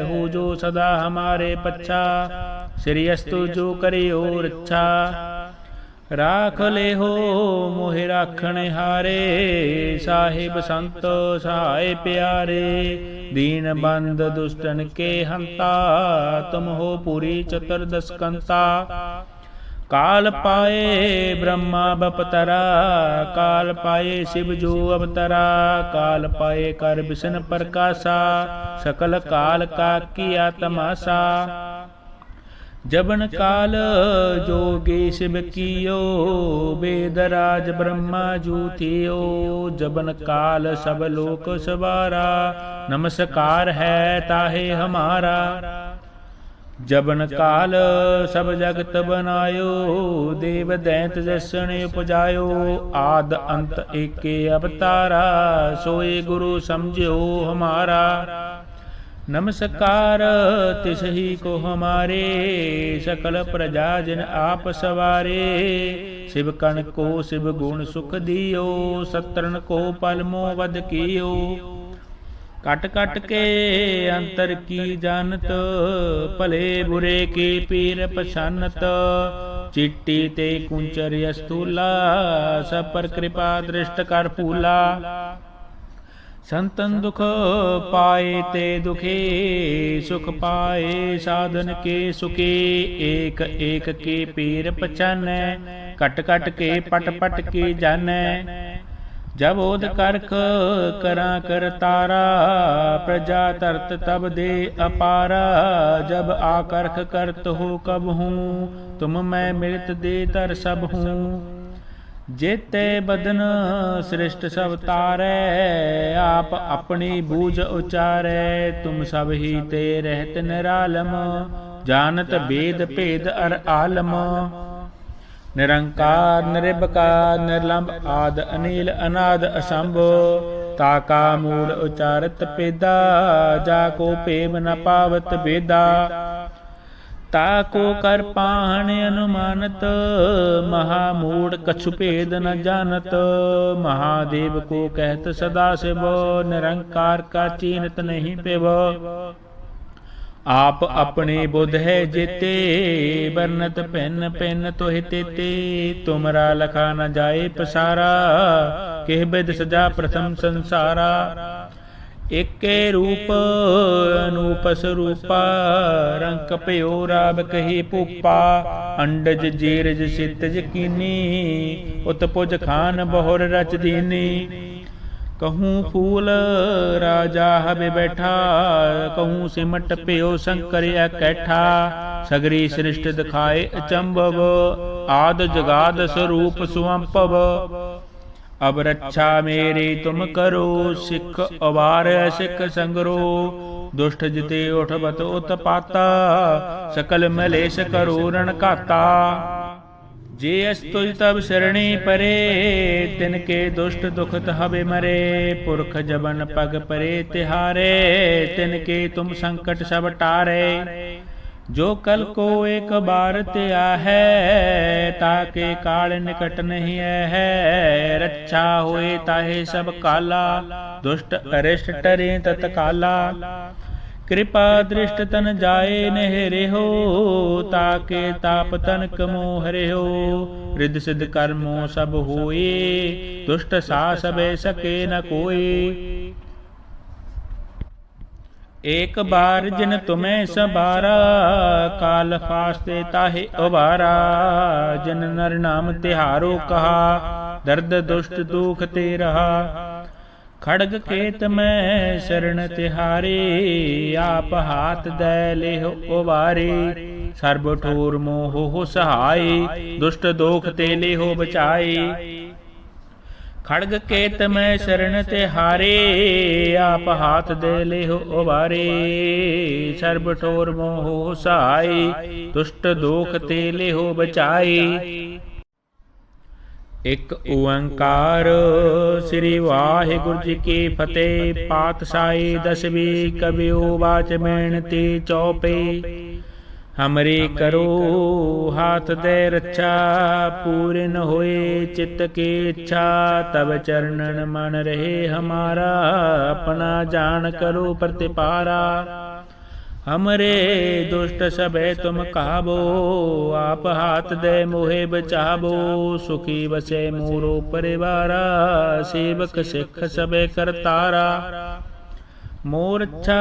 हो जो सदा हमारे पच्छा, श्रीअस्तु जो करियो रक्षा। राख ले हो मोहि राखण हारे, साहिब संत सहाय प्यारे। दीन बंद दुष्टन के हंता, तुम हो पूरी चतुर्दश कंता। काल पाए ब्रह्मा बपतरा, काल पाए शिव जो अवतरा। काल पाए कर विष्णु प्रकाशा, सकल काल का किया तमाशा। जबन काल जोगी शिव कियो, वेदराज ब्रह्मा जूतियो। जबन काल सब लोक सवारा, नमस्कार है ताहे हमारा। जबन काल सब जगत बनायो, देव दैंत जसन उपजायो। आद अंत एके अवतारा, सोए गुरु समझो हमारा। नमस्कार तिस ही को हमारे, सकल प्रजा जिन आप सवारे। शिव कण को शिव गुण सुख दियो, सत्रन को पल मोह वध कियो। कट कट के अंतर की जानत, भले बुरे की पीर पछानत। चिट्टी ते कुंचर अस्तूला, सब पर कृपा दृष्ट कर फूला। संतन दुख पाए ते दुखे, सुख पाए साधन के सुखे। एक एक के पीर पछानै, कट कट के पट पट के जानै। जब ओद करख करा कर तारा, प्रजा तरत तब दे अपारा। जब आकर्ख करत हो कब हूँ, तुम मैं मृत दे तर सब हूँ। जेते बदन सृष्ट सब तारै, आप अपनी बूझ उचारै। तुम सब ही ते रहत निरालम, जानत वेद भेद अर आलम। निरंकार निरबकार निर्लंब आद अनील अनाद असंभ। ताका मूल उचारत पेदा, जाको पेम न पावत वेदा। ताको कर पाहन अनुमानत, महामूढ़ कछु भेद न जानत। महादेव को कहत सदा शिव, निरंकार का चीनत नहीं पेव। आप अपने बुध है जेते, बरनत पेन पेन तोहि तेते। तुमरा लखा न जाए पसारा, केह बिद सजा प्रथम संसारा। एके रूप अनूप स्वरूपा, रंक पयो राब कही पूपा। अंडज जीरज सितज कीनी, उत्पुज खान बहुर रच दीनी। कहूँ फूल राजा हबे बैठा, कहूँ सिमट प्यो शंकर कैठा। सगरी सृष्ट दिखाए अचंभव, आद जगाद स्वरूप सुअंपव। अब रक्षा मेरी तुम करो, सिख अवार सिख संगरो। दुष्ट जिते उठबत उत्पाता, सकल मलेश करो रण काता। जे अस्तुज तब शरणी परे, तिनके दुष्ट दुखत हबे मरे। पुरख जबन पग परे तिहारे, तिनके तुम संकट सब टारे। जो कल को एक बार त्या है, ताके काल निकट नहीं है। रक्षा होए ताहे सब काला, दुष्ट अरिष्ट टरे तत्काला। कृपा दृष्ट तन जाए नहरे हो, ताके ताप तनक मोहरे हो। रिद्ध सिद्ध कर्मों सब होए, दुष्ट सा सबे सके न कोई। एक बार जिन तुम्हें सबारा, काल फास्ते ताहे उबारा। जिन नर नाम तिहारो कहा, दर्द दुष्ट दुख ते रहा। खड़ग खेत में शरण तिहारे, आप हाथ दे लेहो उबारे। सर्ब ठोर मोह सहाय, दुष्ट दोख ते लेहो बचाए। खड़ग केत में शरण तिहारे, आप हाथ दे लेहो उबारे। सर्ब ठोर मोह सहाय, दुष्ट दोख ते लेहो बचाए। एक ओंकार श्री वाहिगुरु जी की फतेह। पातशाही दसवीं कबियो वाच मेणती चौपे। हमरे करो हाथ दे रक्षा, पूर्ण होए चित्त की इच्छा। तब चरणन मन रहे हमारा, अपना जान करो प्रतिपारा। हमरे दुष्ट सबे तुम कहाबो, आप हाथ दे मोहे बचाबो। सुखी बसे मोरो परिवारा, सेवक सिख सबे करतारा। मोर अच्छा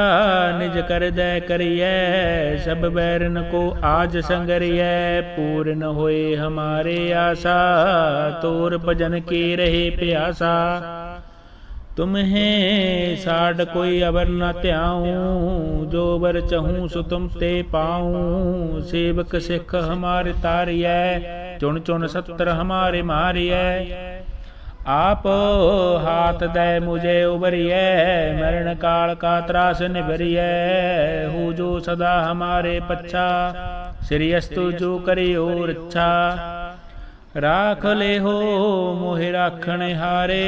निज कर दे करिए, सब बैरन को आज संगरिए। पूर्ण होए हमारे आशा, तोर भजन की रहे प्यासा। तुम्हें साड कोई अबर न त्याऊं, जो बर चहूँ सो तुम ते पाऊं। सेवक सिख हमारे तारिय, चुन चुन सत्र हमारे मारिय। आप हाथ दे मुझे उबरिय, मरण काल का त्रास निभरिय। हो जो सदा हमारे पच्छा, श्री अस्तु जो करियो रक्षा। राख ले हो मोहि राखण हारे,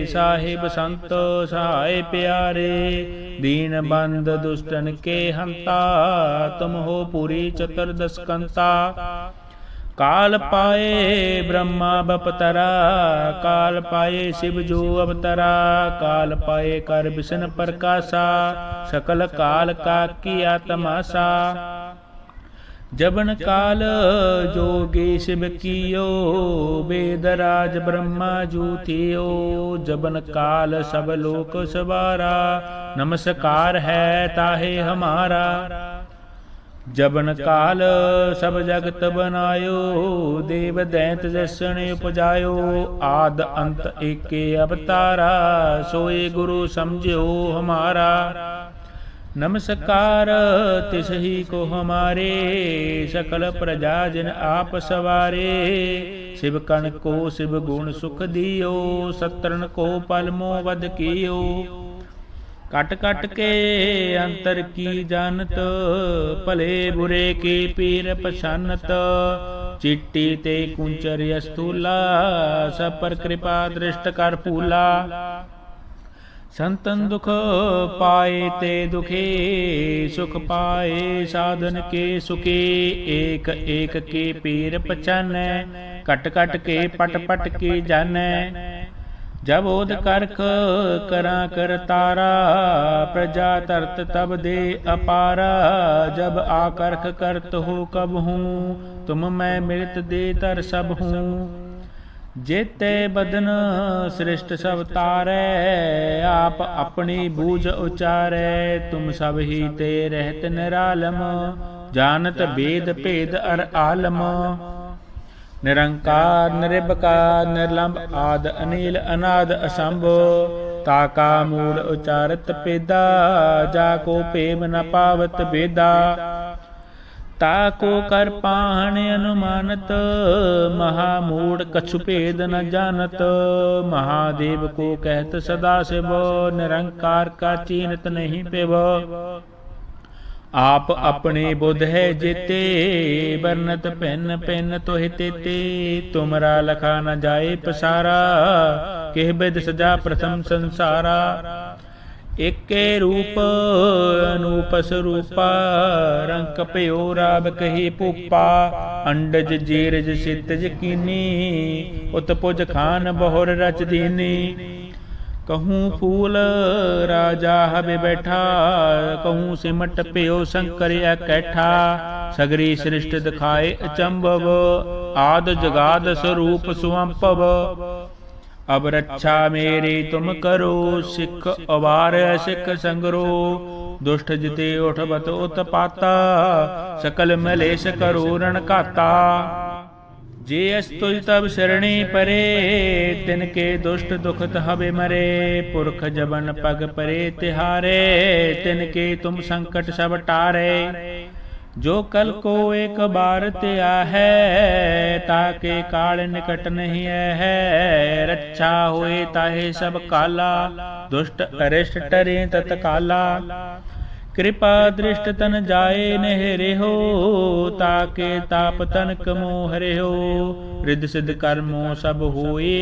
साहिब संत सहाय प्यारे। दीन बंद दुष्टन के हंता, तुम हो पूरी चतुर्दश कंता। काल पाए ब्रह्मा बपतरा, काल पाए शिव जो अवतरा। काल पाए कर विष्णु प्रकाशा, सकल काल का किया तमाशा। जबन काल जोगी शिव कियो, वेदराज ब्रह्मा जू थियो। जबन काल सब लोक सवारा, नमस्कार है ताहे हमारा। जबन काल सब जगत बनायो, देव दैंत जसन उपजायो। आद अंत एके अवतारा, सोए गुरु समझो हमारा। नमस्कार तिसही को हमारे, सकल प्रजा जिन आप सवारे। शिव कण को शिव गुण सुख दियो, सत्रन को पल मोह वध कियो। कट कट के अंतर की जानत, भले बुरे की पीर पछानत। चिट्टी ते कुंचर स्थूला, सब पर कृपा दृष्ट कर फूला। संतन दुख पाए ते दुखे, सुख पाए साधन के सुखे। एक एक के पीर पछानै, कट कट के पट पट के जानै। जब ओद करख करा कर तारा, प्रजा तरत तब दे अपारा। जब आकर्ख करत हो कब हूँ, तुम मैं मृत दे तर सब हूँ। जेते बदन सृष्ट सब तारै, आप अपनी बूझ उचारै। तुम सब ही ते रहत निरालम, जानत वेद भेद अर आलम। निरंकार निरभकार निर्लंब आद अनिल अनाद असंभ, ताका मूल उचारत पेदा जाको प्रेम न पावत बेदा ताको कर पाहन अनुमानत महामूढ़ कछु भेद न जानत महादेव को कहत सदा शिव निरंकार का चीनत नहीं पेव आप अपने बुध है जेते बरनत पेन पेन तो हिते तुमरा लखा न जाए पसारा केह बिद सजा प्रथम संसारा एके रूप अनूपस रूपा रंक पयो राब कही पुपा अंडज जीरज सितज कीनी उत्पुज खान बहुर रच दीनी कहूँ फूल राजा हबे बैठा कहूँ सिमट प्यो शंकर कैठा सगरी सृष्टि दिखाए अचंभव आद जगाद स्वरूप सुअंपव अब रक्षा मेरी तुम करो सिख अवार सिख संगरो दुष्ट जिते उठबत उत्पाता सकल मलेश करो रण काता जे अस्तुज तब शरणी परे तिनके दुष्ट दुखत हबे मरे पुरख जबन पग परे तिहारे तिनके तुम संकट सब टारे जो कल को एक बार त्या है ताके काल निकट नहीं है रक्षा होए ताहे सब काला दुष्ट अरिष्ट टरे तत्काला कृपा दृष्ट तन जाए नहरे हो ताके ताप तन कमो हरे हो रिद्ध सिद्ध कर्मो सब होए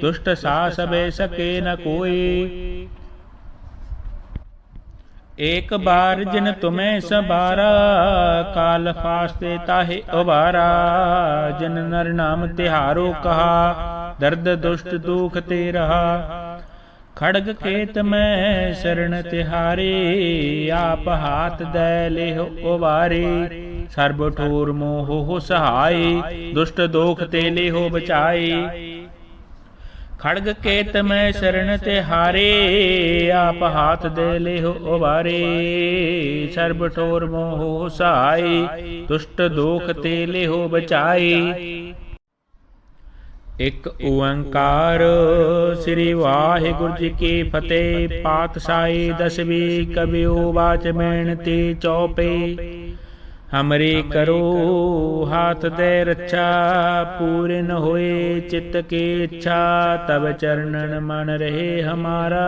दुष्ट सा सबे सके न कोई एक बार जिन तुम्हें संभारा काल फास्ते ताहे उबारा जिन नर नाम तिहारो कहा दर्द दुष्ट दुख ते रहा खड़ग केत में शरण तिहारे आप हाथ दे ले हो उबारे सर्ब ठोर मोह हो सहाय दुष्ट दोख ते ले हो बचाए खड़ग केत में शरण तिहारे आप हाथ दे ले हो उबारे सर्ब ठोर मोह हो सहाय दुष्ट दोख ते ले हो बचाए एक ओंकार श्री वाहिगुरु जी की फतेह पातशाही दसवीं कबियो बाच मेणती चौपे हमरे करो हाथ दे रक्षा पूरे न होए चित्त की इच्छा तब चरणन मन रहे हमारा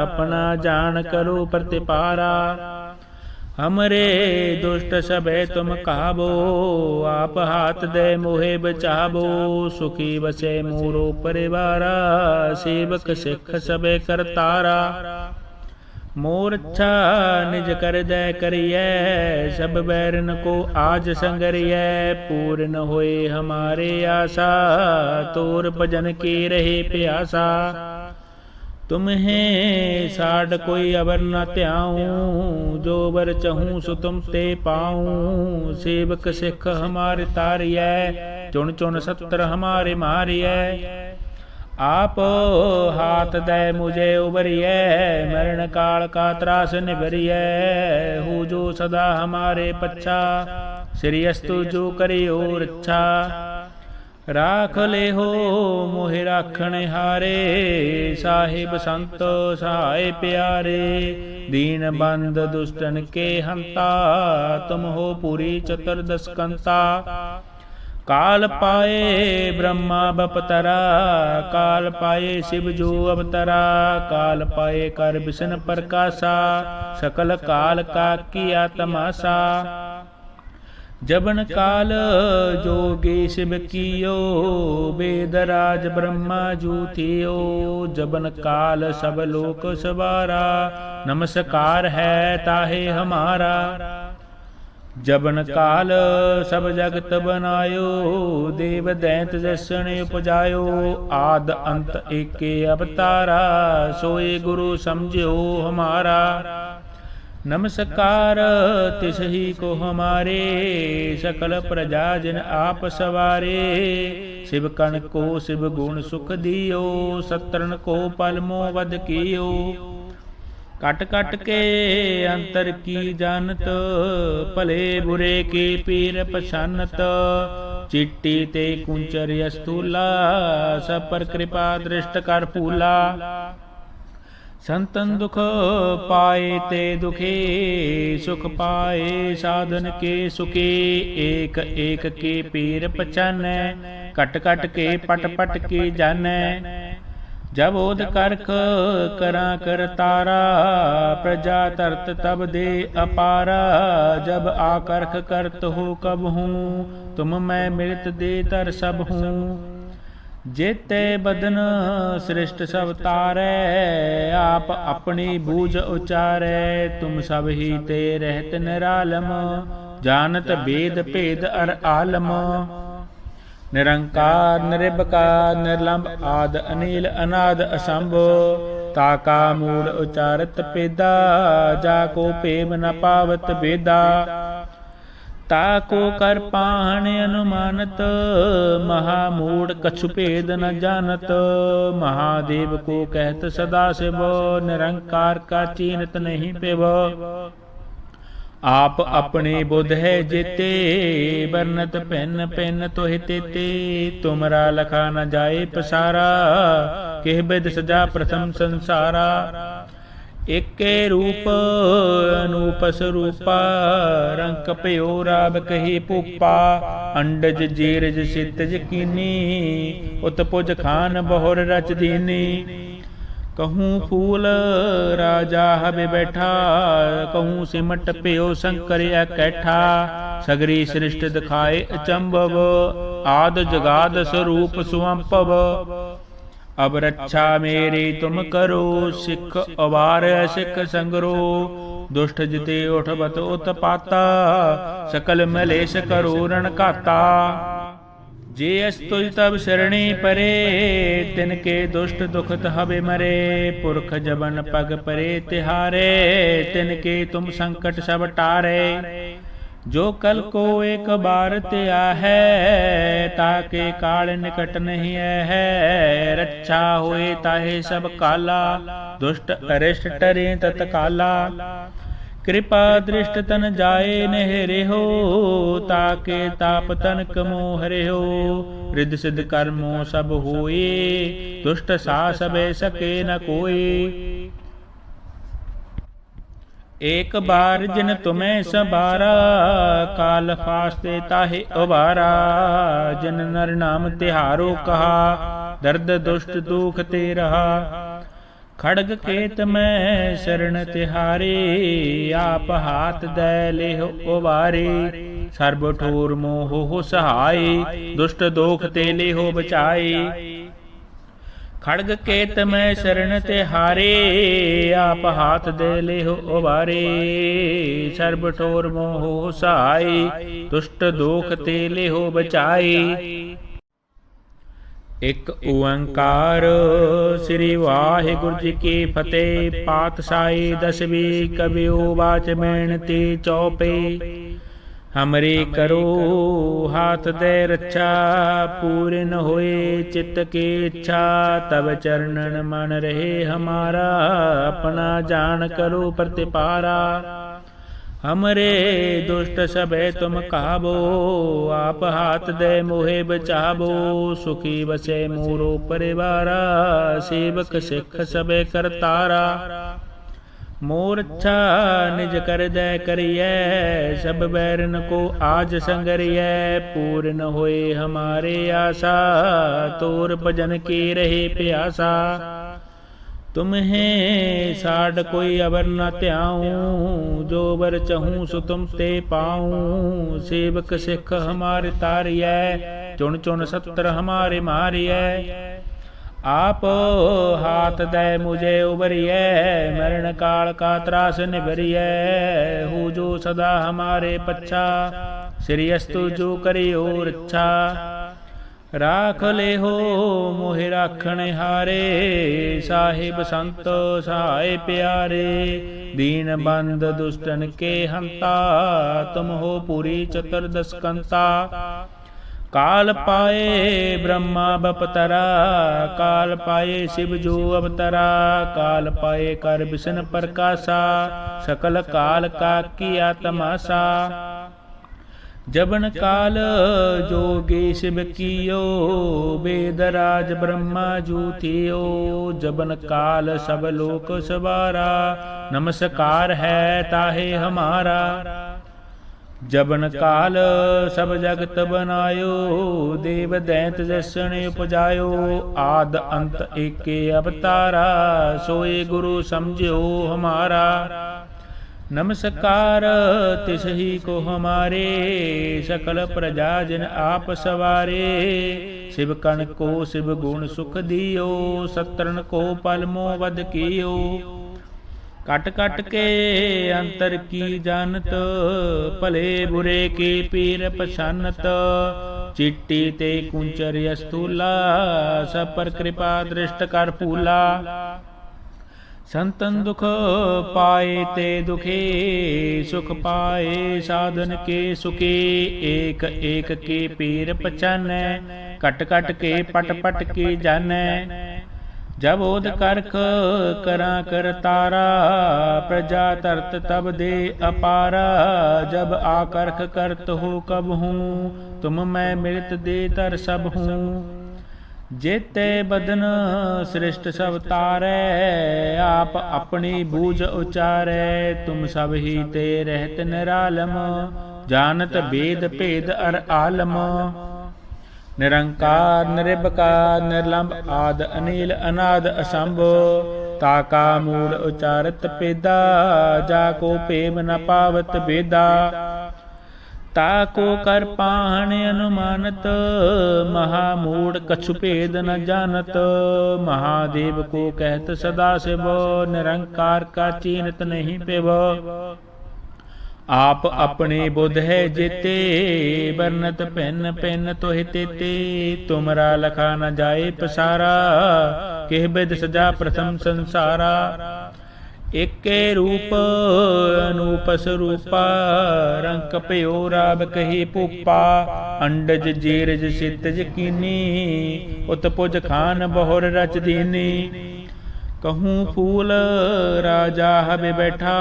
अपना जान करो प्रतिपारा हमरे दुष्ट सबे तुम कहाबो आप हाथ दे मोहे बचाबो सुखी बसे मोरो परिवारा सेवक सिख सबे करतारा मोर अच्छा निज कर दे करिए सब बैरन को आज संगरिए पूर्ण होए हमारे आशा तोर भजन की रहे प्यासा तुम्हें साड कोई अबर न त्याऊं जो बर चहूं सो तुम ते पाऊं सेवक सिख हमारे तारिय चुन चुन सत्र हमारे मारिय आप हाथ दे मुझे उबरिय मरण काल का त्रास निभरिय हो जो सदा हमारे पच्छा श्रीअस्तु जो करियो रक्षा राख ले हो मोहि राखण हारे साहिब संत सहाय प्यारे दीन बंद दुष्टन के हंता तुम हो पूरी चतुर्दश कंता काल पाए ब्रह्मा बपतरा काल पाए शिव जो अवतरा काल पाए कर विष्णु प्रकाशा सकल काल का किया तमाशा जबन काल जोगी शिव कियो वेदराज ब्रह्मा जूथियो जबन काल सब लोक सवारा नमस्कार है ताहे हमारा जबन काल सब जगत बनायो देव दैत जसन उपजायो आद अंत एके अवतारा सोए गुरु समझो हमारा नमस्कार तिस ही को हमारे सकल प्रजा जिन आप सवारे शिव कण को शिव गुण सुख दियो सत्रन को पल मोह वध कियो कट कट के अंतर की जानत भले बुरे के पीर पछानत चिट्टी ते कुंचर स्थूला सब पर कृपा दृष्ट कर फूला संतन दुख पाए ते दुखे, सुख पाए साधन के सुखे। एक एक के पीर पहचानै, कट कट के पट पट के जानै। जब ओद करख करा कर तारा, प्रजा तरत तब दे अपारा। जब आकर्ख करत हो कब हूँ, तुम मैं मिलत दे तर सब हूँ। जेते बदन सृष्ट सब तारै, आप अपनी बूझ उचारै। तुम सब ही ते रहत निरालम, जानत वेद भेद अर आलम। निरंकार निरबकार निर्लंब आद अनील अनाद असंभ। ताका मूल उचारत पेदा, जाको पेम न पावत बेदा। ताको कर पाहन अनुमानत, महामूढ़ कछु भेद न जानत। महादेव को कहत सदा शिव, निरंकार का चीनत नहीं पेव। आप अपने बुध है जेते, बरनत भिन्न भिन्न तोहि तेते। तुमरा लखा न जाए पसारा, केह बिद सजा प्रथम संसारा। एके रूप अनूप स्वरूपा, रंक पयो राब कही भूपा। अंडज जीरज सितज कीनी, उत्पुज खान बहुर रच दीनी। कहूँ फूल राजा हबे बैठा, कहूँ सिमट प्यो शंकर कैठा। सगरी सृष्ट दिखाए अचंभव, आद जगाद स्वरूप सुअंपव। अब रक्षा मेरी तुम करो, सिख अवार सिख संगरो। दुष्ट जिते उठबत उत्पाता, सकल मलेश करो रण घाता। जे अस्तुज तब शरणी परे, तिनके दुष्ट दुखत हबे मरे। पुरख जबन पग परे तिहारे, तिनके तुम संकट सब टारे। जो कल को एक बार त्या है, ताके काल निकट नहीं है। रक्षा होए ताहे सब काला, दुष्ट अरिष्ट टरे तत्काला। कृपा दृष्ट तन जाए नहरे हो, ताके ताप तनक मोहरे हो। रिद सिद्ध कर्मो सब होए, दुष्ट सा सबे सके न कोई। एक बार जिन तुम्हें सबारा, काल फास्ते ताहे उबारा। जिन नर नाम तिहारो कहा, दर्द दुष्ट दुख ते रहा। खड़ग केत में शरण तिहारे, आप हाथ दे लेह उबारे। सर्ब ठोर मोह हो सहाय, दुष्ट दोख ते लेहो बचाए। खड़ग केत में शरण तिहारे, आप हाथ दे लेहो उबारे। सर्ब ठोर मोह हो सहाय, दुष्ट दोख ते लेहो बचाए। एक ओंकार श्री वाहिगुरु जी की फतेह। पातशाही दसवीं कबियो वाच बेनती चौपे। हमरे करो हाथ दे रक्षा, पूर्ण होए चित्त की इच्छा। तब चरणन मन रहे हमारा, अपना जान करो प्रतिपारा। हमरे दुष्ट सबे तुम कहाबो, आप हाथ दे मोहे बचाबो। सुखी बसे मोरो परिवारा, सेवक सिख सबे करतारा। मोर अच्छा निज कर दे करिए, सब बैरन को आज संगरिए। पूर्ण होए हमारे आशा, तोर भजन की रहे प्यासा। तुम्हें साड कोई अवर न त्याऊं, जो बर चहूँ सो तुम ते पाऊं। सेवक सिख हमारे तारिय, चुन चुन सत्र हमारे मारिय। आप हाथ दे मुझे उबरिय, मरण काल का त्रास निभरिय। हो जो सदा हमारे पच्छा, श्री अस्तु जो करियो रक्षा। राख ले हो मोहि राखण हारे, साहिब संत सहाय प्यारे। दीन बंद दुष्टन के हंता, तुम हो पूरी चतुर्दश कंता। काल पाए ब्रह्मा बपतरा, काल पाए शिव जो अवतरा। काल पाए कर विष्णु प्रकाशा, सकल काल का किया तमाशा। जबन काल जोगे शिव कियो, वेद राज ब्रह्मा जूथियो। जबन काल सब लोक सवारा, नमस्कार है ताहे हमारा। जबन काल सब जगत बनायो, देव दैंत जसन उपजायो। आद अंत एके अवतारा, सोए गुरु समझो हमारा। नमस्कार तिसही को हमारे, सकल प्रजा जिन आप सवारे। शिव कण को शिव गुण सुख दियो, सत्रन को पल मोह वध कियो। कट कट के अंतर की जानत, भले बुरे के पीर पछानत। चिट्टी ते कुंचर स्थूला, सब पर कृपा दृष्ट कर फूला। संतन दुख पाए ते दुखे, सुख पाए साधन के सुखे। एक एक के पीर पछानै, कट कट के पट पट के जानै। जब ओद करख करा कर तारा, प्रजा तरत तब दे अपारा। जब आकर्ख करत हो कब हूँ, तुम मैं मिलत दे तर सब हूँ। जेते बदन सृष्ट सब तारै, आप अपनी बूझ उचारै। तुम सब ही ते रहत निरालम, जानत वेद भेद अर आलम। निरंकार निरबकार निर्लंब, आद अनील अनाद असंभ। ताका मूल उचारत पेदा, जाको प्रेम न पावत बेदा। ताको कर पाहन अनुमानत, महामूढ़ कछु भेद न जानत। महादेव को कहत सदा शिव, निरंकार का चीनत नहीं पेव। आप अपने बुध है जेते, बरनत पेन पेन तो हितेते। तुमरा लखा न जाए पसारा, केह बिद सजा प्रथम संसारा। एके रूप अनूप स्वरूपा, रंक पयो राब कही पूपा। अंडज जीरज सितज कीनी, उत्पुज खान बहुर रच दीनी। कहूँ फूल राजा हबे बैठा,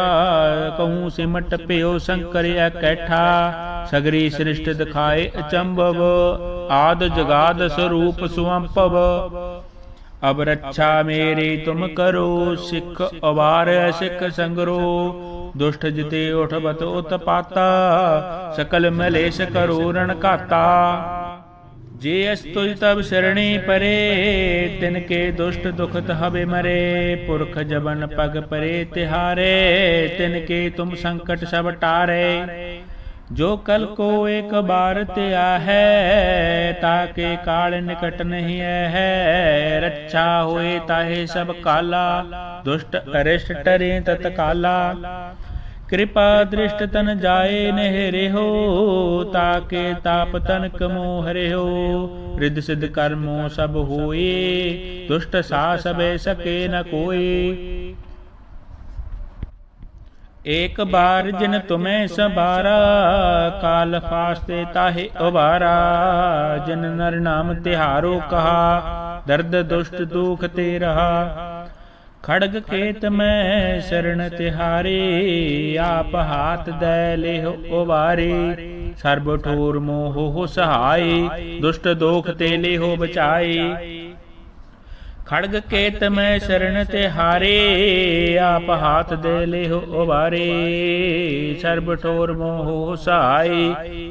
कहूँ सिमट पयो शंकर कैठा। सगरी सृष्ट दिखाए अचंभव, आद जगाद स्वरूप सुअंपव। अब रक्षा मेरी तुम करो, सिख अवार सिख संगरो। दुष्ट जिते उठबत उत्पाता, सकल मलेश करो रण काता। जे अस्तुज तब शरणी परे, तिनके दुष्ट दुखत हबे मरे। पुरख जबन पग परे तिहारे, तिनके तुम संकट सब टारे। जो कल को एक बार त्या है, ताके काल निकट नहीं है। रक्षा होए ताहे सब काला, दुष्ट अरिष्ट टरे तत्काला। कृपा दृष्ट तन जाए नहरे हो, ताके ताप तनक मोह रे हो। रिद्ध सिद्ध कर्मों सब होए, दुष्ट सा सबे सके न कोई। एक बार जिन तुम्हें संभारा, काल फास्ते ताहे उबारा। जिन नर नाम तिहारो कहा, दर्द दुष्ट दुख ते रहा। खड़ग खेत में शरण तिहारे, आप हाथ दे ले उबारे। सर्ब ठोर मोह हो सहाय, दुष्ट दोख ते ले हो बचाए। खड़ग केत में शरण तिहारे, आप हाथ दे ले हो उबारे। सर्ब ठोर मोह सहाय,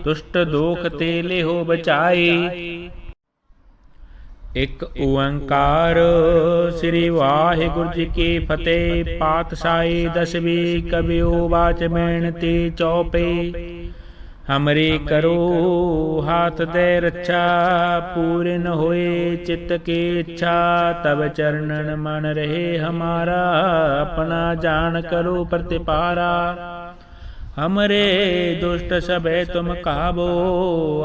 दुष्ट दोख ते ले हो बचाए। एक ओंकार श्री वाहिगुरु जी की फतेह। पातशाही दसवीं कबियो बाच मेणती चौपे। हमरे करो हाथ दे रक्षा, पूरे न होए चित्त की इच्छा। तब चरणन मन रहे हमारा, अपना जान करो प्रतिपारा। हमरे दुष्ट सबे तुम कहाबो,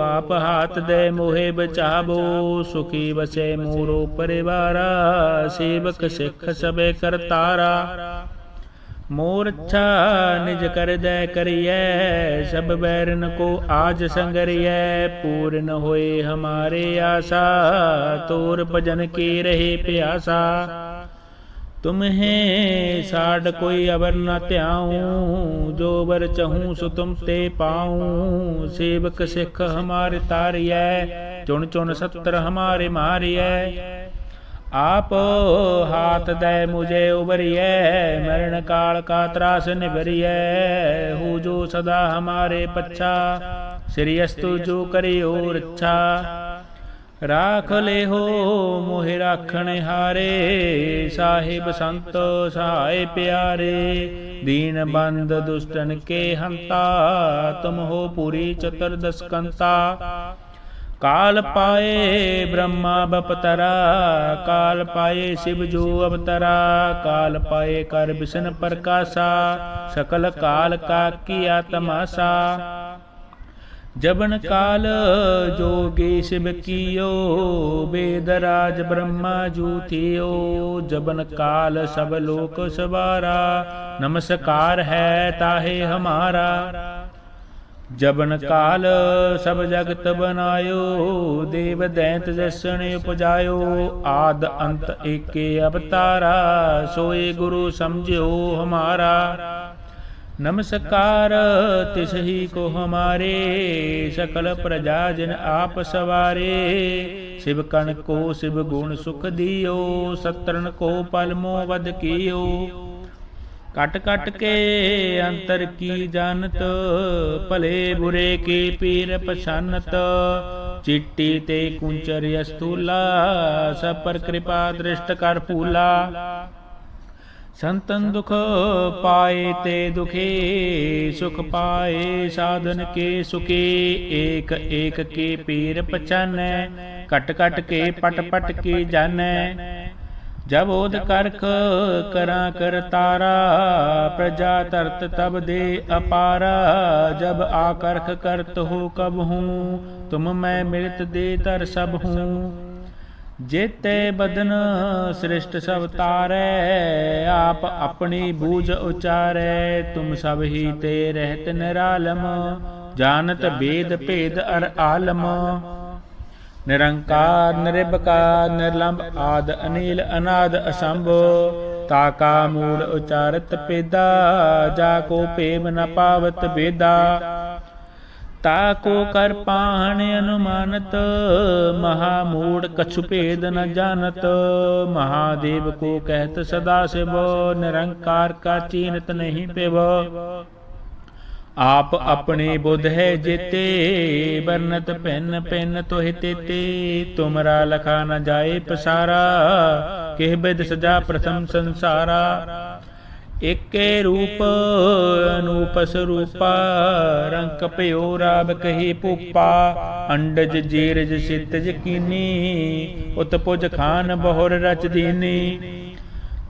आप हाथ दे मोहे बचाबो। सुखी बसे मोरो परिवारा, सेवक सिख सबे करतारा। मोर अच्छा निज कर दे करिए, सब बैरन को आज संगरिए। पूर्ण होए हमारे आशा, तोर भजन की रहे प्यासा। तुम्हें साड कोई अबर न त्याऊं, जो बर चहूँ सो तुम ते पाऊं। सेवक सिख हमारे तारियै, चुन चुन सत्र हमारे मारियै। आप हाथ दे मुझे उबरियै, मरण काल का त्रास निबरियै। हो जो सदा हमारे पच्छा, श्रीअस्तु जो करियो रक्षा। राख ले हो मोहि राखण हारे, साहिब संत सहाय प्यारे। दीन बंद दुष्टन के हंता, तुम हो पूरी चतुर्दश कंता। काल पाए ब्रह्मा बपतरा, काल पाए शिव जो अवतरा। काल पाए कर विष्णु प्रकाशा, सकल काल का किया तमाशा। जबन काल जोगी शिव कियो, वेदराज ब्रह्मा जू थियो। जबन काल सब लोक सवारा, नमस्कार है ताहे हमारा। जबन काल सब जगत बनायो, देव दैंत जसन उपजायो। आद अंत एके अवतारा, सोए गुरु समझो हमारा। नमस्कार तिस ही को हमारे, सकल प्रजा जिन आप सवारे। शिव कण को शिव गुण सुख दियो, सत्रन को पल मोह वध कियो। कट कट के अंतर की जानत, भले बुरे के पीर पछानत। चिट्टी ते कुंचर अस्तूला, सब पर कृपा दृष्ट कर फूला। संतन दुख पाए ते दुखे, सुख पाए साधन के सुखे। एक एक के पीर पछानै, कट कट के पट पट के जानै। जब ओद करख करा कर तारा, प्रजा तरत तब दे अपारा। जब आकर्ख करत हो कब हूँ, तुम मैं मृत दे तर सब हूँ। जेते बदन सृष्ट सब तारै, आप अपनी बूझ उचारै। तुम सब ही ते रहत निरालम, जानत वेद भेद अर आलम। निरंकार निरबकार निर्लंब आद अनील अनाद असंभ। ताका मूल उचारत पेदा, जाको पेम न पावत बेदा। ताको कर पाहन अनुमानत, महामूढ़ कछु भेद न जानत। महादेव को कहत सदा शिव, निरंकार का चीनत नहीं पेव। आप अपने बुध है जेते, बरनत पिन पिन तोहि तेते। तुमरा लखा न जाए पसारा, केह बिद सजा प्रथम संसारा। एके रूप अनूपस रूपा, रंक पयो राब कही पुपा। अंडज जीरज सितज कीनी, उत्पुज खान बहुर रच दीनी।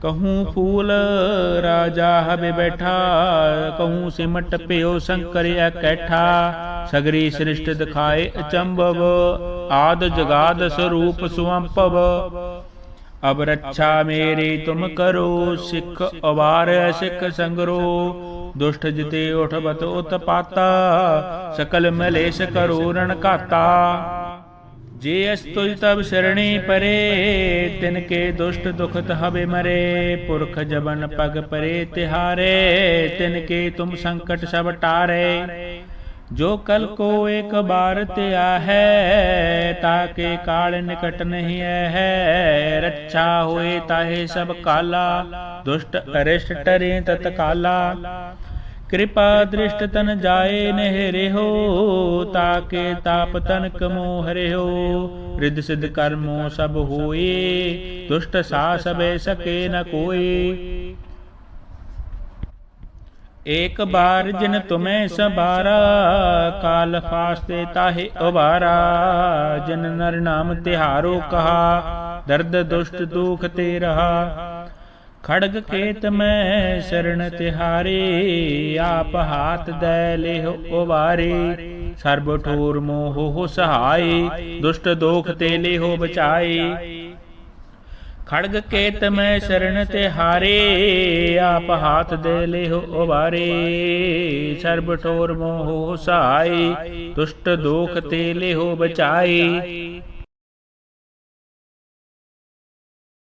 कहूँ फूल राजा हबे बैठा, कहूँ सिमट प्यो शंकर कैठा। सगरी सृष्ट दिखाए अचंभव, आद जगाद स्वरूप स्वंपव। अब रक्षा मेरी तुम करो, सिख अवार सिख संगरो। दुष्ट जिते उठबत उत्पाता, सकल मलेश करो रण काता। जे अस्तुज तब शरणी परे, तिनके दुष्ट दुखत हबे मरे। पुरख जबन पग परे तिहारे, तिनके तुम संकट सब टारे। जो कल को एक बार त्या है, ताके काल निकट नहीं है। रक्षा होए ताहे सब काला, दुष्ट अरिष्ट टरे तत्काला। कृपा दृष्ट तन जाए नहरे हो, ताके ताप तनक मोहरे हो। रिद्ध सिद्ध कर्मो सब होए, दुष्ट सा सबे सके न कोई। एक बार जिन तुम्हें संभारा, काल फास्ते ताहे उबारा। जिन नर नाम तिहारो कहा, दर्द दुष्ट दुख ते रहा। खड़ग केत में शरण तिहारे, आप हाथ दे लेहो उबारे। सर्ब ठोर मोह हो सहाय, दुष्ट दोख ते लेहो बचाए। खड़ग केत में शरण तिहारे, आप हाथ दे लेहो उबारे। सर्ब ठोर मोह हो सहाय, दुष्ट दोख ते लेहो बचाए।